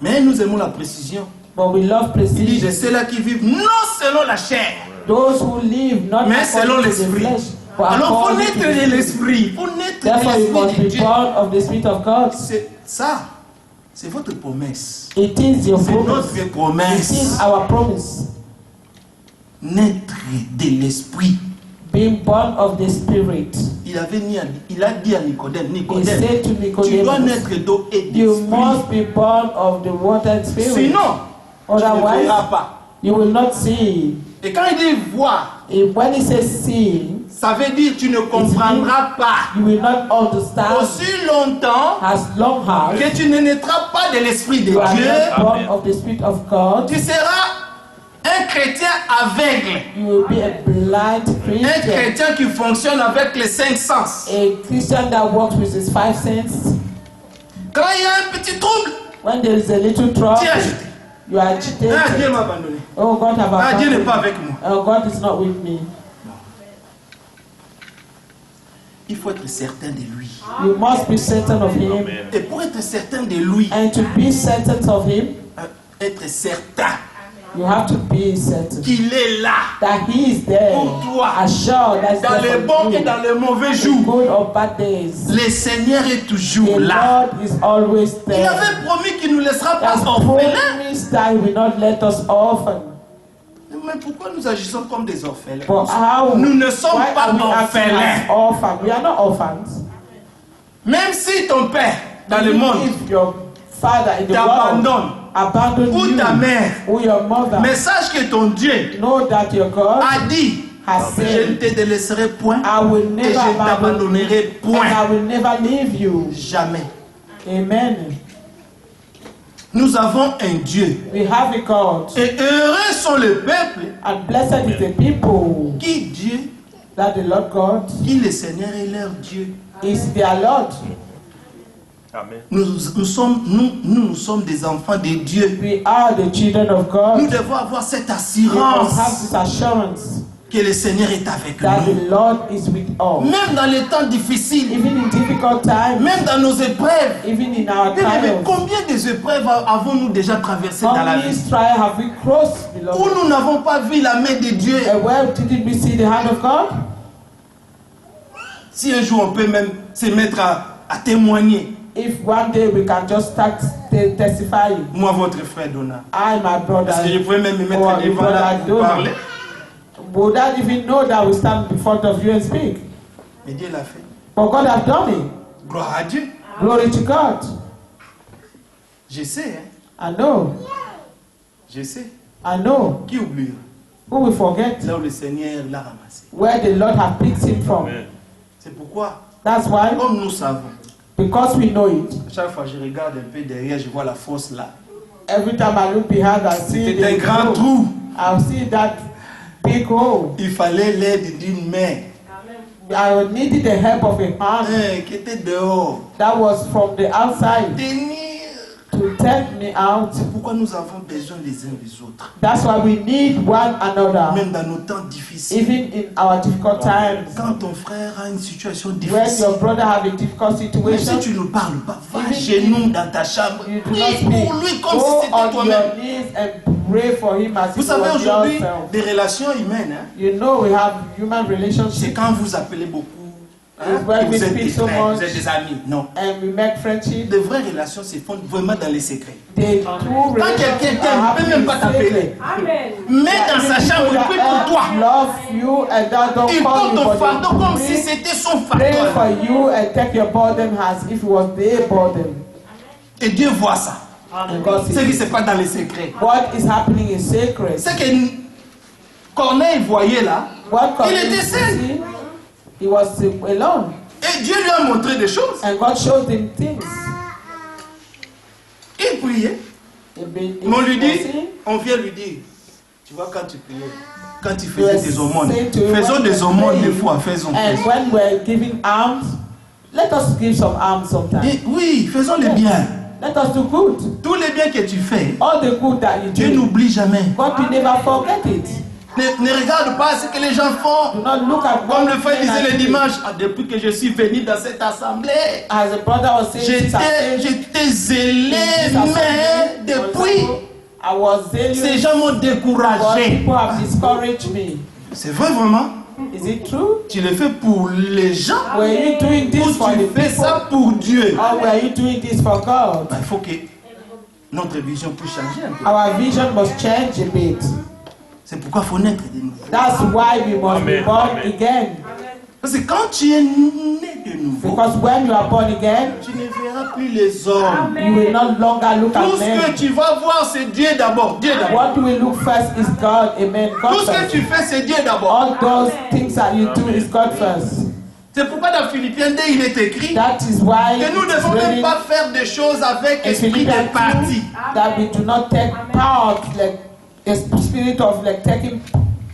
Mais nous aimons la précision. But we love Il dit de precision. ceux-là qui vivent non selon la chair, Those who live not mais selon according to the l'esprit. flesh, but Alors il faut according naître to de the spirit. l'esprit. Il faut naître de Therefore, you must l'esprit de be Dieu. born of the Spirit of God. C'est ça. C'est votre promesse. It is your C'est promise. notre It is promesse. our promise. Naître de l'esprit. Being born of the Spirit. Il a dit à Nicodème, He Nicodème, said to tu dois Nicodemus, naître d'eau et you d'esprit. must be born of the water and spirit. Sinon, tu ne Otherwise, verras pas. you will not see. Et quand il dit voir, When he says see, ça veut dire tu ne comprendras pas. you will not understand Aussi longtemps as long as que tu ne naîtras pas de l'esprit de you are Dieu, not born of the Spirit of God. tu seras un chrétien aveugle. You will be a blind Un Christian. chrétien qui fonctionne avec les 5 sens. A Christian that works with his 5 senses. Quand il y a un petit trouble, When there is a little trouble, tu es agité. you are Ah, Dieu agitated. m'a abandonné. Oh, God have Ah, Dieu n'est abandoned pas me. avec moi. Oh, God is not with me. Il faut être certain de lui. You must be certain of Him. Et pour être certain de lui, And to be certain of Him, être certain you have to be certain qu'il est là that He is there. pour toi, Assured that dans les bons et dans les mauvais jours. good or bad days. Le Seigneur est toujours The là. Lord is always Il there. avait promis qu'il ne nous laissera He has pas orphelins. promised that He will not let us orphan. Mais pourquoi nous agissons comme des orphelins? But how? Nous ne sommes Why pas are we acting orphelins. as orphans? We are not orphans. Même si ton père dans le monde If your father in the world t'abandonne, abandoned ou you, ta mère, or your mother, mais sache que ton Dieu know that your God a dit, has je ne said, te délaisserai point I will et never je abandon you, t'abandonnerai and point. I will never leave you. Jamais. Amen. Nous avons un Dieu. We have a God, Et heureux sont les peuples and blessed is the people qui Dieu, that the Lord God qui le Seigneur est leur Dieu. is their Lord. Nous sommes des enfants de Dieu. We are the children of Nous God. devons avoir cette We must have assurance this assurance que le Seigneur est avec that nous. the Lord is with us. Même dans les temps difficiles, Even in difficult times, même dans nos épreuves. even in our Mais trials. combien des épreuves avons-nous déjà traversées dans How la many vie trials have we crossed, où beloved? nous n'avons pas vu la main de Dieu? And where did we see the hand of God? Si un jour on peut même se mettre à témoigner. If one day we can just start testifying, Moi, votre frère Donald. I, my brother, Parce que je pouvais même me mettre or devant là pour parler. would I even know that we stand in front of you and speak? Mais Dieu l'a fait. But God has done it. Gloire à Dieu. Glory to God. Je sais, hein. I know. Je sais. I know. Qui oubliera? Who will forget Là où le Seigneur l'a ramassé. where the Lord has picked him from? C'est pourquoi, That's why, comme nous savons, because we know it. chaque fois que je regarde un peu derrière, je vois la fosse là. Every time I look behind, I see C'était un the grand hole. trou. I see that big hole. Il fallait l'aide d'une main I needed the help of a hand qui était dehors. that was from the outside Tenir. to take me out. C'est pourquoi nous avons besoin les uns des autres. That's why we need one another, Même dans nos temps difficiles. even in our difficult times. Quand ton frère a une situation When difficile, your brother have a difficult même si situation, tu ne parles pas, va Even genoux dans ta chambre. you do Prie not speak. pour lui comme Go si c'était on toi-même. your knees and pray for him as Vous if it savez was aujourd'hui, yourself. des relations humaines, hein, You know we have human c'est relationships quand vous appelez beaucoup, hein, It's when que we vous êtes speak des so frères, much. vous êtes des amis. Non. and we make friendship. De vraies relations se font vraiment dans les secrets. The true Quand quelqu'un relationships t'aime, are il ne peut même pas happening t'appeler. Amen. Mets dans sa chambre, il prie pour toi. Love you and that don't Il call porte you, ton but fardeau they comme si pray, c'était son pray for fardeau. you and take your burden as if it was their burden. Et Dieu voit ça. And God Ce qui sees se passe dans les secrets. what is happening in secret. Ce que Corneille voyait là, What il était seul. see, he was alone, Et Dieu lui a montré des choses. and God showed him things. Il priait. Mais on lui dit, on vient lui dire, tu vois quand tu priais, quand tu faisais des aumônes, faisons des aumônes des fois, faisons. And when we're giving alms, let us give some alms sometimes. Et oui, faisons les biens. Let us do good. Tous les biens que tu fais, All the good that you Dieu do, n'oublie jamais. God will never forget it. Ne regarde pas ce que les gens font. Do not look at Comme what le frère men are disait le doing. dimanche, depuis que je suis venu dans cette assemblée, As a brother was saying, since I j'étais zélé, came to this mais assembly, depuis, I was ces zealous, gens m'ont but découragé. people have discouraged me. C'est vrai vraiment? Is it true? Tu le fais pour les gens Were you doing ou this for the tu fais people? ça pour Dieu? Or were you doing this for God? Il faut que notre vision puisse changer un peu. Our vision must change a bit. C'est pourquoi il faut naître de nouveau. That's why we must be born again. Parce que quand tu es né de nouveau, Because when you are born again, tu ne verras plus les hommes. you will no longer look Tout at ce que men. tu vas voir, c'est Dieu d'abord. Dieu d'abord. What you will look first is God. Amen. Tout God ce que first. tu fais, c'est Dieu d'abord. All those things that you do is God first. C'est pourquoi dans Philippiens 2, il est écrit That is why que nous ne it's devons même written pas faire des choses avec in esprit Philippians de parti. 2 that we do not take part, like a spirit of like taking,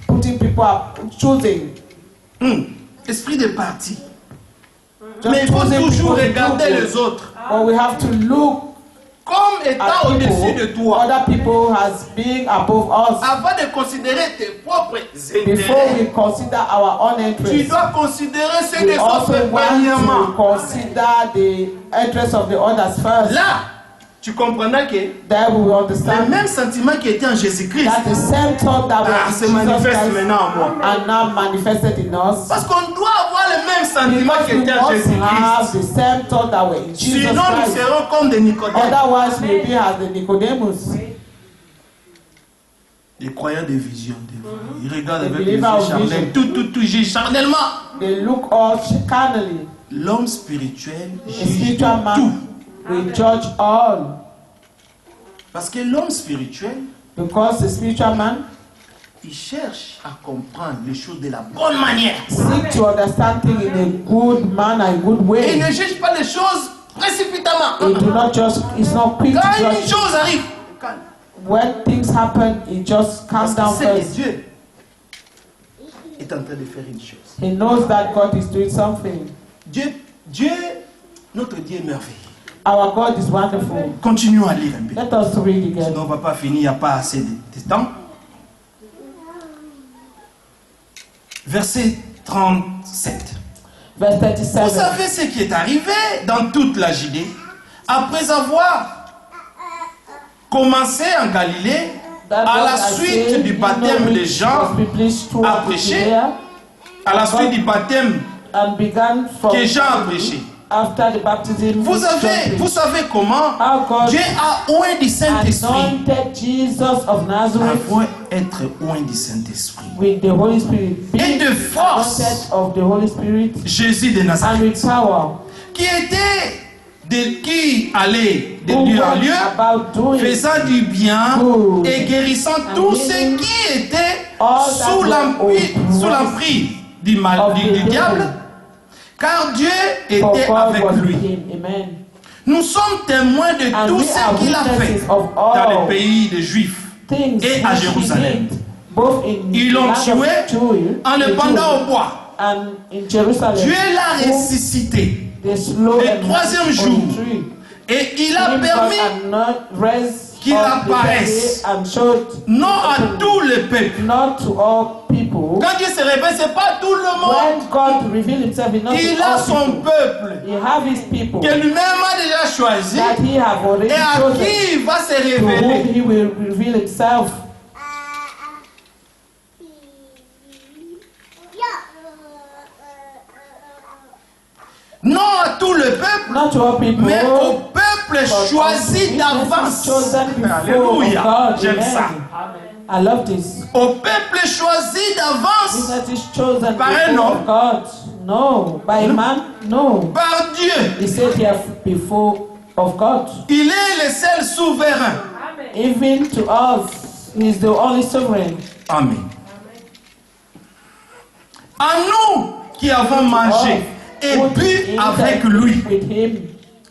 putting people up, choosing. Esprit de parti. Just Mais il faut choosing toujours people to regarder do les good. autres But we have to look comme at étant au-dessus de people, toi. other people as being above us. Avant de considérer tes propres Before intérêts, we consider our own tu interests, dois considérer ceux we des also autres want premièrement. to consider the interests of the others first. Là, tu comprendras que Then we will le understand même sentiment qui était en Jésus-Christ that the same thought that was se in Jesus manifeste Christ maintenant en moi. are now manifested in us. Parce qu'on doit avoir le même sentiment Because qui we était en must have Jésus-Christ. the same thought that were in Jesus Sinon, nous Christ. serons comme des Nicodèmes. Otherwise, we'll be as the Nicodemus. Les croyants de vision. Ils regardent The avec les yeux believer of charnels. vision. Tout juge charnellement. They look all carnally. L'homme spirituel A juge spiritual tout. man will judge all. Parce que l'homme spirituel, Because the spiritual man il cherche à comprendre les choses de la bonne manière. seek to understand things in a good manner, a good Et il way. ne juge pas les choses précipitamment. He do not just, it's not quick Quand to une judge. chose arrive, When things happen, he just calms parce down qu'il sait que first. Dieu est en train de faire une chose. He knows that God is doing something. Notre Dieu est merveilleux. Our God is wonderful. Continuons à lire un peu. Let us read again. Sinon, on ne va pas finir, il n'y a pas assez de temps. Verset 37. Verse Vous 37. savez ce qui est arrivé dans toute la Judée après avoir commencé en Galilée That à la God has suite said, du you baptême know, de which Jean, was published a throughout prêché, Judea, à la suite du baptême and began from que Jean a prêché. after the baptism. Vous which John savez preached. comment How God Dieu a oint du Saint-Esprit. anointed Jesus of Nazareth Avant être oint du Saint-Esprit. with the Holy Spirit, Et being de force, anointed of the Holy Spirit Jésus de and Nazareth, with power, qui allait de who lieu en went lieu, about doing faisant du bien good et guérissant and tous ceux healing qui étaient all that sous were l'emprise du of the diable, devil. car Dieu For était God avec was lui. with him. Amen. Nous sommes témoins de And tout we are ce qu'il a fait witnesses of dans all le pays des Juifs Things et à which he Jérusalem. did, both in Ils the l'ont land of tué Jewel, en le the pendant Jew, au bois. and in Jerusalem. Dieu l'a whom ressuscité they slew le and troisième hanged on jour. the tree. Et il a Him permis God raised qu'il up the apparaisse dead and showed non à tout le peuple. not to all people. Quand Dieu se révèle, ce n'est pas tout le monde. When God revealed himself, he not Il to a all son people. peuple He have his people que lui-même a déjà choisi that he have already et à chosen, qui il va se to whom révéler. he will reveal himself. Non à tout le peuple, Not to all people, mais au peuple but choisi unto d'avance. chosen before of Alléluia, God. j'aime ça. Amen. I love this. Au peuple choisi d'avance That is chosen Par un before homme. of God. No. By a man? No. par Dieu. He said here before of God. Il est le seul souverain. Even to us, he is the only sovereign. Amen. À nous qui avons mangé et Who bu eat avec and lui. drink with him.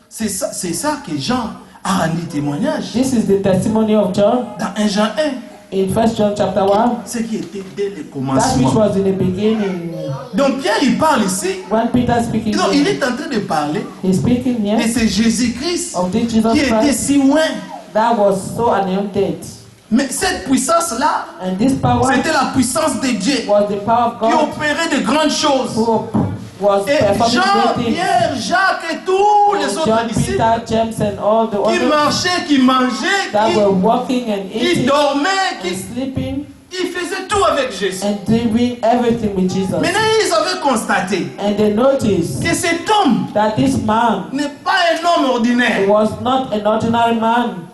C'est ça que Jean a rendu témoignage This is the testimony of John dans 1 Jean 1. in 1 John chapter 1. Ce qui était dès le That which commencement. was in the beginning. Donc Pierre il parle ici. When Peter speaking, Donc il est en train de parler he's speaking de here ce Jésus-Christ of this Jesus qui était Christ si loin. that was so anointed. Mais cette puissance-là, And this power c'était la puissance de Dieu was the power of qui God opérait de grandes choses. who was Et performing Jean, great things. Pierre, Jacques et tous les autres John, disciples Peter, James, and all the qui others marchaient, qui mangeaient, that were walking and qui eating dormaient, and qui sleeping ils faisaient tout avec Jésus. and doing everything with Jesus. Maintenant, ils avaient constaté And they noticed que cet homme that this man n'est pas un homme ordinaire. was not an ordinary man.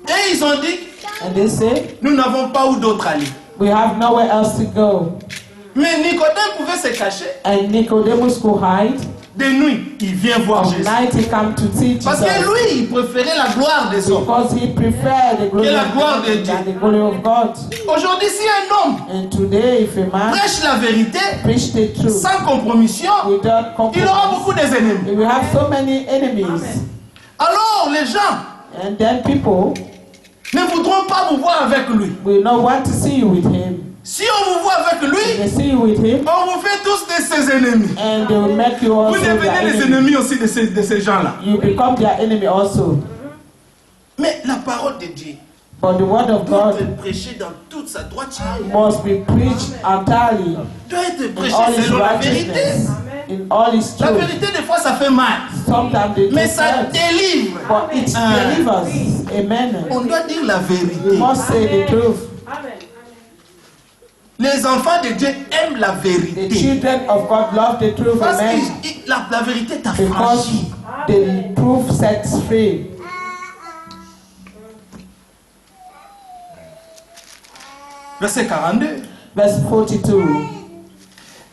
Et ils ont dit, And they said, nous n'avons pas où d'autre aller. we have nowhere else to go. Mais Nicodème pouvait se cacher. And Nicodemus could hide. De nuit, il vient voir Of Jésus. night he came to see Parce que Jesus. lui, il préférait la gloire des hommes. Because he preferred the glory Que la of gloire God de Dieu. than the glory of God. Aujourd'hui, si un homme And today, if a man prêche la vérité preach the truth sans compromission, without il aura compromise, beaucoup d'ennemis. he will have so many enemies. Alors, les gens And then people ne voudront pas vous voir avec lui. will not want to see you with him. Si on vous voit avec lui, They see you with him, on vous fait tous de ses ennemis. and they will make you Vous also their devenez les enemy. ennemis aussi de ces gens-là. You become their enemy also. Mais la parole de Dieu But the word of doit God être prêchée dans toute sa droiture. must be preached entirely Doit être in prêchée all its selon la vérité. righteousness, in all its La truth. vérité, des fois, ça fait mal. Sometimes they Mais take ça hurt, délivre. but it delivers. Amen. On doit dire la We vérité. must say the truth. Les enfants de Dieu aiment la The vérité. children of God love the truth. Parce Amen. que la vérité t'a Because franchi. the truth sets free. Verset 42. Verse 42.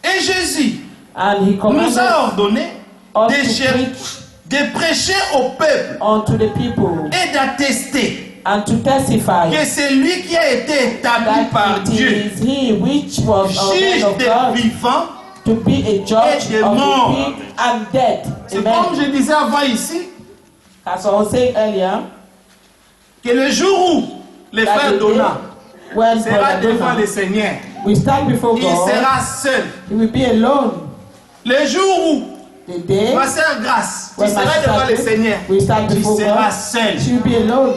Et Jésus And he nous commanded a ordonné us de, to preach de prêcher au peuple unto the people et d'attester and to testify que c'est lui qui a été établi par that it Dieu, is he which was juge ordained of des God vivants. to be a judge et des of morts. the quick and dead. C'est comme Amen. je disais avant ici, As I was saying earlier, que le jour où les that frères the day Donat when sera Brother devant le Donald Seigneur, will stand before il God, sera seul. he will be alone. Le jour où The day ma sœur Grâce, tu when my seras devant le sister Seigneur, will stand tu before seras God, seul she will be alone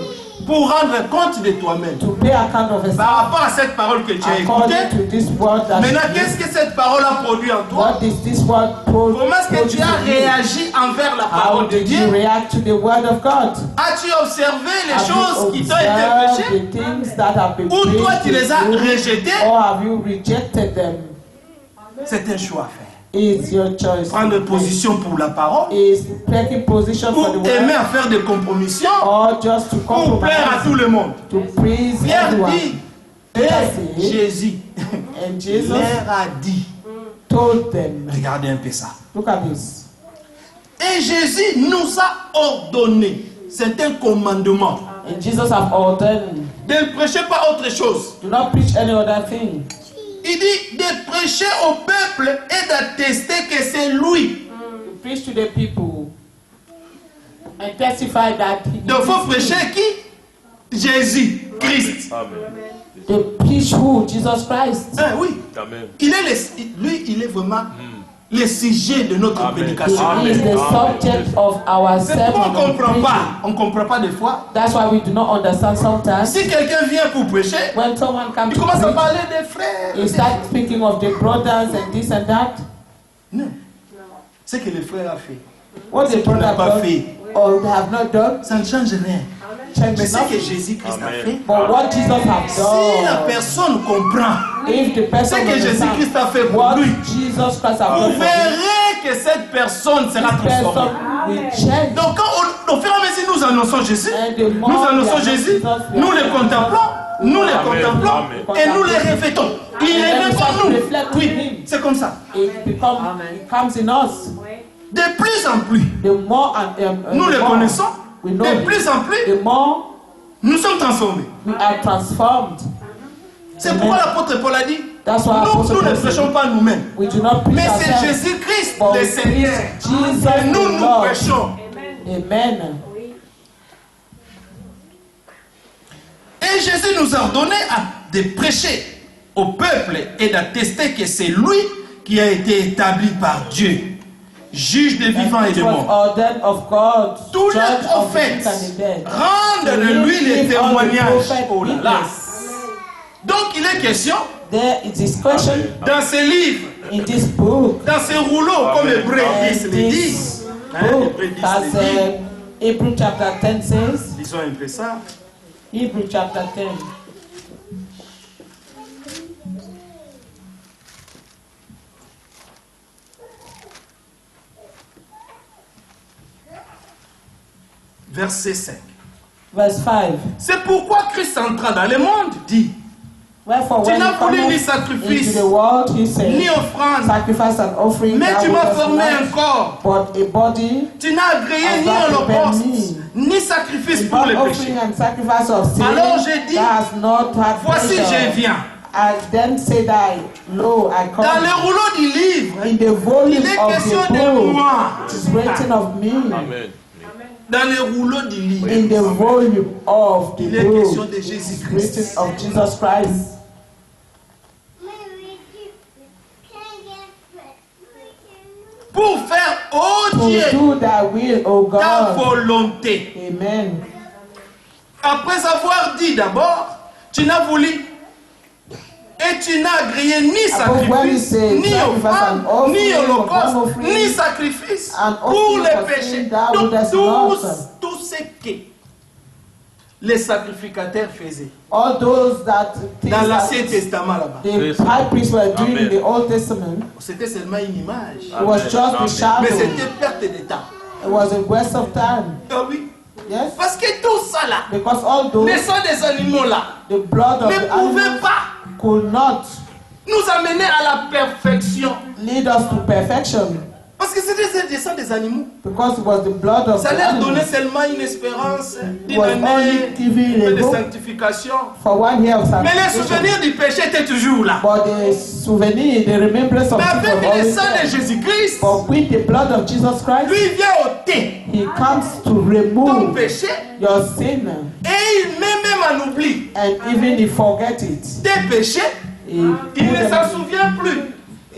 pour rendre compte de toi-même. to pay account of herself Par rapport à cette parole que tu as according écoutée, to this word that maintenant she qu'est-ce que cette parole a produit en toi? what is this word Comment est-ce que tu produce as in you? réagi envers la How parole de did you Dieu? react to the word of God? As-tu observé les Have choses you qui t'ont été observed prêchées? the things that have been Ou toi preached tu les as to you, rejetées? or have you rejected them? C'est un choix à faire. Is your choice. Prendre position pour la parole, Is taking position for the ou aimer word, à faire des compromissions, or just to pour plaire à compromise, tout le monde. to please Pierre everyone. dit, Peter et said, Jésus and Jesus leur a dit, told them, regardez un peu ça. look at this. Et Jésus nous a ordonné, c'est un commandement, And Jesus have ordained, de ne prêcher pas autre chose. do not preach any other thing. Il dit de prêcher au peuple et d'attester que c'est lui. To preach to the people and testify that he Donc il faut prêcher qui? Jésus, Christ. to preach who? Jesus Christ. Ah oui. Il est lui, il est vraiment le sujet de notre prédication. He is the subject of our C'est pourquoi sermon. on ne and comprend preaching. pas. On ne comprend pas des fois. That's why we do not understand sometimes. Si quelqu'un vient pour prêcher, When someone comes il to commence à preach, parler des frères. he starts speaking of the brothers and this and that. Non. Ce que le frère a fait, What the qu'il n'a brother pas done fait, or they have not done, ça ne change rien. change Mais ce que nothing. Jésus-Christ a fait, But what Jesus have si la done, personne comprend if the ce person que Jésus-Christ a fait pour what lui, Jesus Christ have vous done for him, verrez que cette personne sera this person transformée. will change. Donc quand au fur et à mesure nous annonçons Jésus, And the more nous annonçons we Jésus, announce Jesus, nous le contemplons, nous le contemplons Amen. et nous le répétons. Il est And même then en we nous. reflect in Oui, him. c'est comme ça. It comes in us. De plus en plus, The more nous the le more connaissons. we know De him, plus en plus, the more nous sommes transformés. we are transformed. C'est pourquoi l'apôtre Paul a dit, That's why nous Apostle ne Paul prêchons said, pas nous-mêmes. we do not preach Mais c'est ourselves, Jésus-Christ, but le we Seigneur. preach Jesus Et nous, the nous Lord. prêchons. Amen. Et Jésus nous a ordonné de prêcher au peuple et d'attester que c'est lui qui a été établi par Dieu, juge des vivants et des morts. Tous les prophètes rendent de lui les témoignages. Oh là là. Donc il est question, dans ces livres, dans ces rouleaux, comme Hébreux 10 le dit, Hebrew chapter 10 says, disons un peu ça. Hebrew chapter 10. Verset 5. Verse 5. C'est pourquoi Christ entra dans le monde, dit. Wherefore, Tu when n'as he voulu ni cometh sacrifice, into the world, he said, ni offrande, sacrifice and offering, mais thou tu m'as wouldest formé un not, corps. but a body, Tu n'as agréé ni holocauste, ni sacrifice pour burnt le offering péché. and sacrifice of sin, Alors j'ai dit, thou hast not had Voici, je pleasure. viens. And then said I, Lo, I come. Dans le rouleau du livre, In the volume il est of question the de book, moi. it is written of me. Amen. Dans le rouleau du livre, In the volume of the il est question book, de it is Jésus-Christ. written of Jesus Christ. Pour faire, oh To Dieu, do thy will, O ta God. volonté. Amen. Après avoir dit d'abord, tu n'as voulu et tu n'as agréé ni Above when he sacrifice, said, ni sacrifice offrande, and offering, ni holocauste, burnt offering, ni sacrifice and pour offering les for péchés. sin, thou Donc wouldest not. tout ce que les sacrificateurs faisaient All those that things dans that l'Ancien Testament là-bas, the high priests were doing in Amen. the Old Testament, c'était seulement une image. it was just a Mais shadow. c'était perte de temps. It was a waste of time. Ah oui. Yes? Parce que tout ça là, Because all those, le sang des animaux là, the blood of ne the pouvait animals pas could not nous amener à la perfection. lead us to perfection. Parce que c'était le sang des animaux. Because it was the blood of Ça the leur donnait animals. seulement une espérance d'une Was année only giving a de hope sanctification. for 1 year of Mais le sanctification. souvenir du péché était toujours là. But the souvenir, the remembrance of Mais sin avec was le always sang de there. Jésus-Christ, But with the blood of Jesus Christ, lui vient ôter he comes to ton remove péché your sin, et il met même en oubli and even he forget it. tes péchés. He, Il put ne them- s'en souvient plus.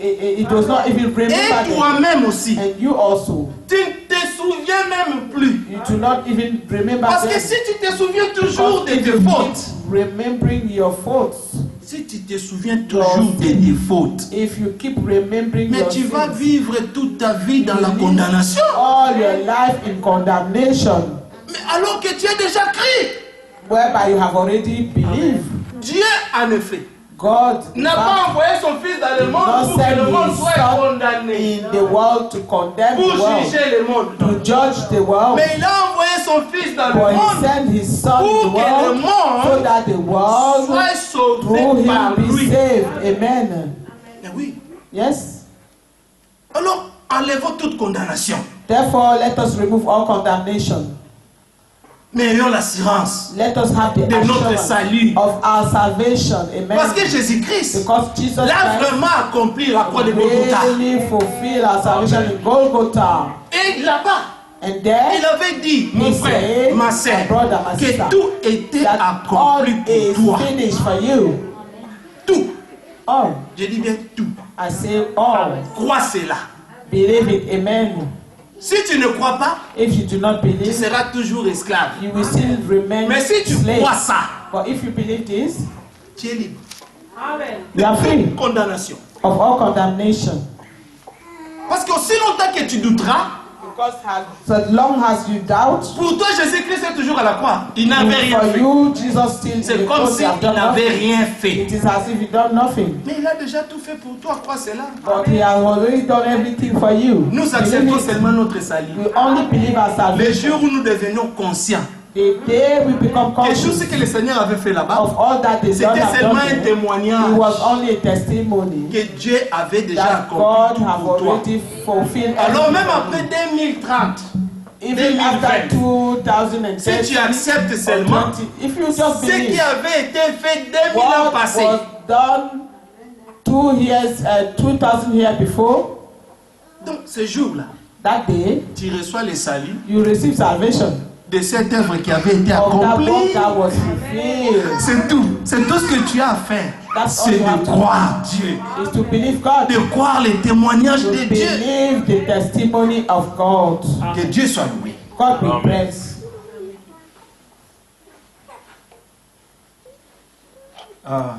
he does not even remember Et them. toi-même aussi. And you also, Tu ne te souviens même plus. you do not even remember Parce que them. si tu te souviens toujours de Because if tes you fautes, keep remembering your faults, si tu te souviens toujours de tes fautes, if you keep remembering mais your tu vas sins, vivre toute ta vie dans la you live condamnation. all your life in condemnation, Mais alors que tu as déjà crié, whereby you have already believed. Dieu en effet God n'a pas envoyé son fils dans le did monde not pour que send le monde his soit son condamné, in the world to condemn pour the world, juger le monde. to judge the world, Mais il a envoyé son fils dans le but he monde sent his son in pour the que le world so monde that the world soit through sauvé par him be lui. saved. Amen. Mais oui. Yes? Alors, enlevons toute condamnation. Therefore, let us remove all condemnation. Mais ayons l'assurance Let us have the de notre assurance salut. of our salvation. Amen. Parce que Jésus-Christ Because Jesus l'a Christ vraiment accompli la croix de Golgotha. really fulfill our salvation in Golgotha. Et là-bas, And there, il avait dit, mon he frère, said, ma my sœur, brother, my que sister, tout était that all accompli is pour toi. finished for you. Tout. All. Je dis bien tout. I say all. Crois cela. Believe it. Amen. Si tu ne crois pas, If you do not tu believe, seras toujours esclave. you will still remain Mais si tu slave. crois ça, But if you believe this, tu es libre. you are free Condamnation. of all condemnation. Parce qu'aussi longtemps que tu douteras, Because as long as you doubt, pour toi Jésus-Christ est toujours à la croix. Il n'avait rien for fait. you, Jesus still C'est in the comme cross, s'il you have done n'avait nothing. rien fait. It is as if you done nothing. Mais il a déjà tout fait pour toi, crois cela. But he has already done everything for you. Nous Believe acceptons it. seulement notre salut. We only believe our Les salvation. jours où nous devenons conscients The day we become que tout conscious ce que le Seigneur avait fait là-bas, of all that the Lord c'était has seulement done, un there, témoignage it was only a testimony que Dieu avait déjà that God accompli have pour toi. already fulfilled. Alors même everything. après 2030, Even after 2030, si tu acceptes seulement if you just ce qui believe avait été fait 2000 ans what passés, was done 2000 years before, donc ce jour-là, that day tu reçois le salut you receive salvation. de cette œuvre qui avait été of that accomplie. work that was fulfilled. C'est tout. C'est tout ce que tu as à faire. That's all C'est you have de to croire Dieu. Is to believe God. De croire les témoignages To de Dieu. believe the testimony of God. Que Dieu soit loué. God be praised. Ah.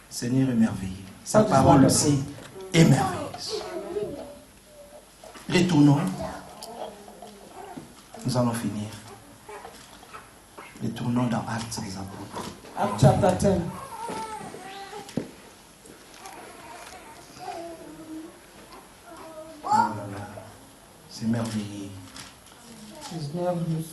Seigneur est merveilleux. Sa God is parole wonderful. aussi est merveilleuse. Retournons. Nous allons finir. Retournons dans Actes des Apôtres. Acts chapter 10. Oh là là. C'est merveilleux. It's marvelous.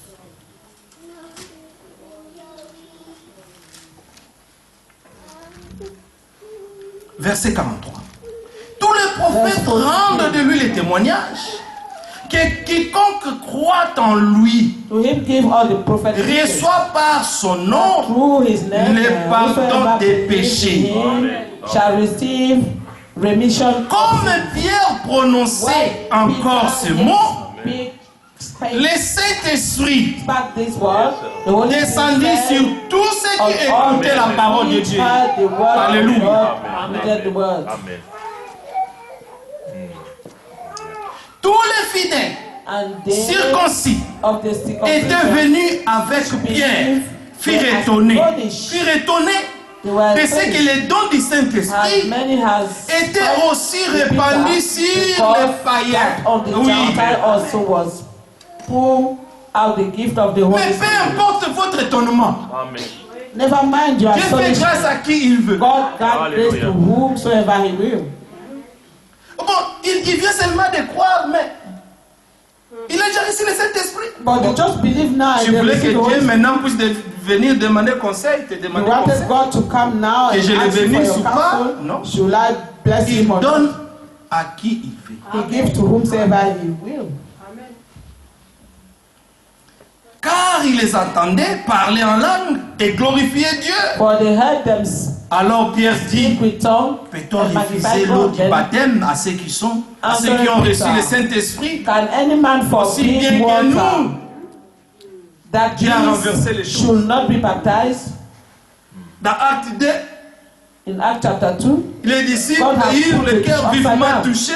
Verset 43. Tous les prophètes rendent de lui les témoignages que quiconque croit en lui To him give all the prophets reçoit par son nom through his name le pardon whosoever des believes in péchés. him shall receive remission. Comme Pierre prononçait encore ce mot, le Saint-Esprit Back this word, the Holy descendit Spirit sur tous ceux qui on all écoutaient la parole de who Dieu. heard the word of Alléluia. God and heeded the word. Amen. Tous les fidèles And they circoncis of the étaient circumcision, venus avec Pierre, furent étonnés they were de ce que astonished les dons du as Saint-Esprit many has étaient aussi répandus sur les because païens. that of the Oui. Gentile also was pour out the gift of the Holy Mais peu Spirit. importe votre étonnement, Amen. Never mind your Dieu fait grâce astonishment. à qui il veut. God grant grace to whomsoever he will. Bon, il vient seulement de croire, mais il a déjà reçu le Saint-Esprit. But you just believe now and Je you voulais receive que the Holy Dieu Spirit. maintenant puisse venir demander conseil, te You demander wanted conseil. God to come now Que and je le ask you for bénisse your ou pas? counsel. Non. Should I bless Il him or donne not? à qui il veut. He gives to whomsoever he will. Car il les entendait parler en langue et glorifier Dieu. For they heard them Alors Pierre dit, speak with tongue peut-on and magnify refuser l'eau God. du Then baptême à ceux qui ont reçu le Saint-Esprit? can any man Aussi bien forbid que water nous. that Dieu a renversé les these choses. should not be baptized? Dans Acte 2, In Acts chapter 2, les disciples God has eurent put le the cœur upside vivement down. touché.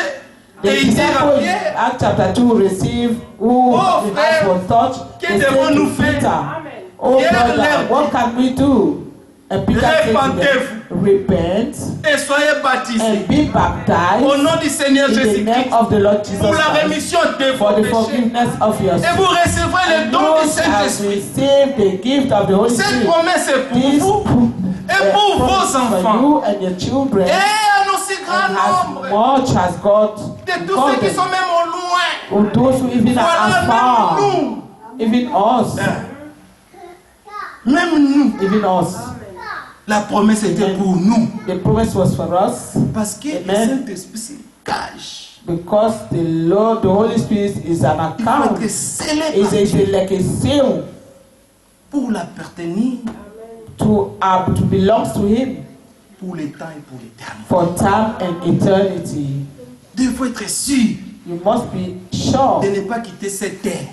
the Et ils dirent à disciples in Pierre, Acts chapter 2 receive who Oh, the frère, heart was touched. que They said devons-nous to faire? Peter, oh Pierre brother, lève. what can we do? And Peter said to them, Répentez-vous. repent et soyez baptisés and be baptized au nom du Seigneur in the name Jésus-Christ of the Lord Jesus pour la Christ rémission de for vos the péchés. forgiveness of your Et sins. vous recevrez le And don du you shall Saint-Esprit. receive the gift of the Holy Cette Spirit. promesse est pour This vous et pour vos promise for enfants. you and your children, Et un aussi and grand as nombre much as God de tous ceux qui sont même au loin. or those who even are Voilà, afar, même nous. even us, Même nous. even us. La promesse était pour nous. The promise was for us Parce que le Amen. Saint-Esprit se cache. because the Lord, the Holy Spirit is an Il faut account. être scellé Is par Dieu like a seal pour l'appartenir to belongs to Him pour les temps et pour l'éternité. for time and eternity. Il faut être sûr You must be sure de ne pas quitter cette terre,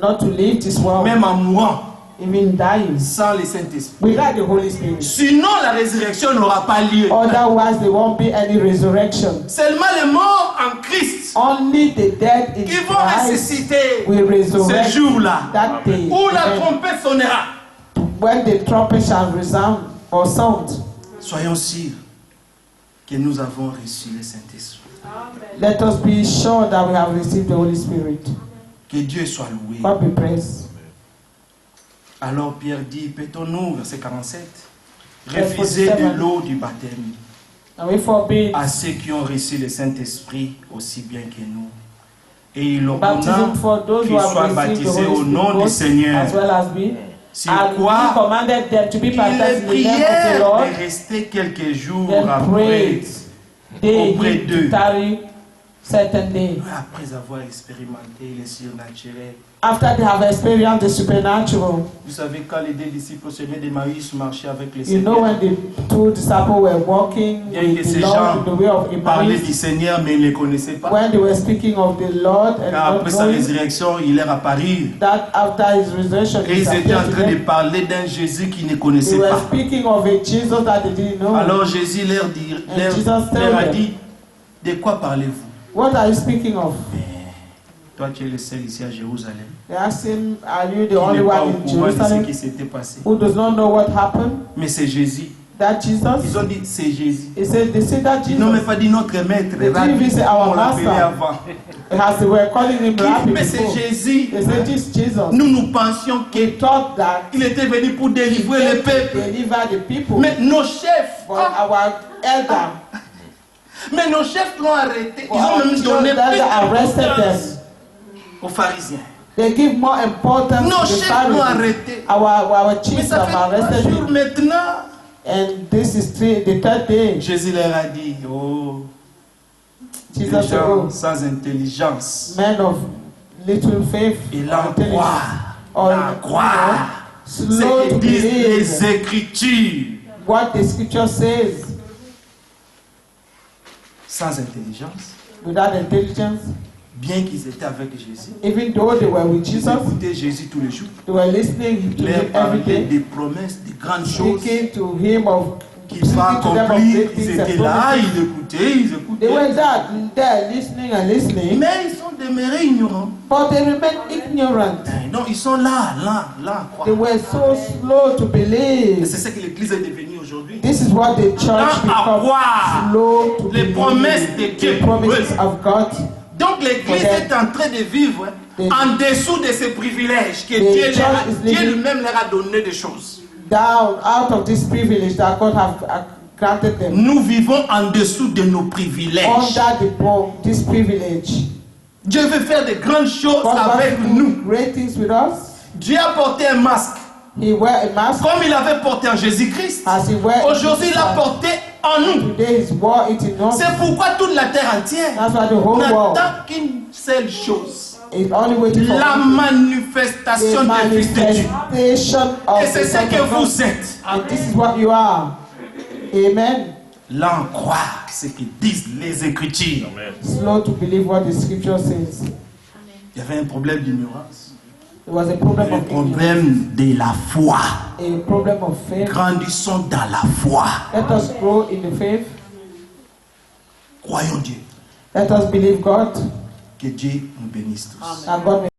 not to leave this world, même en mourant, even dying, sans le Saint-Esprit. without the Holy Spirit. Sinon, la résurrection n'aura pas lieu. Otherwise, there won't be any resurrection. Seulement les morts en Christ Only the dead in qui vont Christ ressusciter will ce resurrect jour-là that day. où la Amen. trompette sonnera. When the trumpet shall resound or sound, Soyons sûrs que nous avons reçu le Saint-Esprit. let us be sure that we have received the Holy Spirit. Que Dieu soit loué. God be praised. Alors Pierre dit, peut-on-nous, verset 47, Verset refuser 47. de l'eau du baptême And we forbid à ceux qui ont reçu le Saint-Esprit aussi bien que nous. Et il baptism ordonna for those who qu'ils have soient received the baptisés Holy au nom Spirit du both Seigneur. as well as we. Sur And he quoi commanded them to be il baptized in the name of the prièrent Lord. de rester quelques jours Then après prayed they auprès him d'eux. to tarry certain day. Après avoir expérimenté les surnaturels. After they have experienced the supernatural. Vous savez, quand les deux disciples au sommet d'Emmaüs marchaient avec les You know, when the two disciples were walking bien que with ces the Lord in the way of gens parlaient du Emmaus, Seigneur, mais ils ne les connaissaient pas. when they were speaking of the Lord and Car not après sa knowing résurrection, il leur apparut. that after his resurrection, Et ils he étaient en appeared to train de them. parler d'un Jésus qu'ils ne They connaissaient were pas. speaking of a Jesus that they didn't know. Alors Jésus leur Jesus a told dit, de quoi parlez-vous? What are you speaking of? Toi, tu es le seul ici à Jérusalem. They asked him, are you the Qui only n'est pas au one in courant de ce Jerusalem qui s'était passé. who does not know what happened? Mais c'est Jésus. That Jesus? Ils ont dit, c'est Jésus. He said, they said that Ils n'ont même Jesus. pas dit notre maître. They didn't Rabbi, even say our on l'appelait master. avant. As they were calling him Rabbi Mais c'est before. Jésus. They said, this Jesus. Nous pensions We thought that qu'il était venu pour he délivrer came le to peuple. deliver the people. Mais nos chefs, But our elder, mais nos chefs l'ont arrêté. but Ils ont our même donné elder plus arrested d'importance them. aux pharisiens. They give more importance Nos to the chefs l'ont Pharisees. arrêté. Our Mais chiefs ça have fait 3 arrested jours him. maintenant. And this is the third day. Jésus leur a dit, oh, les Jesus said, gens oh, sans intelligence. men of little faith, Et or croire slow ce to que disent believe les Écritures. what the scripture says. Sans intelligence, Without intelligence, bien qu'ils étaient avec Jésus, even though they were with ils Jesus, écoutaient Jésus tous les jours. they were listening to Leur him every parlait day, des promesses, des grandes choses speaking to him of qu'il va speaking to them of accomplir. great Ils things étaient and là, promises. ils écoutaient, ils They were écoutaient. there listening and listening, Mais ils sont demeurés ignorants. but they remained ignorant. Non, ils sont là, quoi. They were so slow to Et believe. c'est ce que l'Église est devenue aujourd'hui. This is what the church Là, à becomes croire slow to les believe. promesses de Dieu. The promises Oui. of God. Donc l'Église For them. est en train de vivre en dessous de ces privilèges que The Dieu, church is Dieu living- lui-même leur a donné des choses. Down out of this privilege that God have granted them. Nous vivons en dessous de nos privilèges. Under this privilege. Dieu veut faire de grandes choses God wants avec to do nous. great things with us. Dieu a porté un masque, He wear a mask comme il avait porté en Jésus-Christ. as he wear. Aujourd'hui, il l'a porté en nous. Today he wore it in us. C'est pourquoi toute la terre entière That's why the whole world n'attend qu'une seule chose. is only waiting for La manifestation the des fils de Dieu. manifestation of Et c'est the ce Son que of God. vous êtes. And this is what you are. Amen. Là, on croit ce que disent les Écritures. Slow to believe what the scripture says. Il y avait un problème d'ignorance. It was a problem Un of ignorance, problème de la foi. a problem of faith. Grandissons dans la foi. Let us grow in the faith. Croyons Dieu. Let us believe God. Que Dieu nous bénisse tous. And God may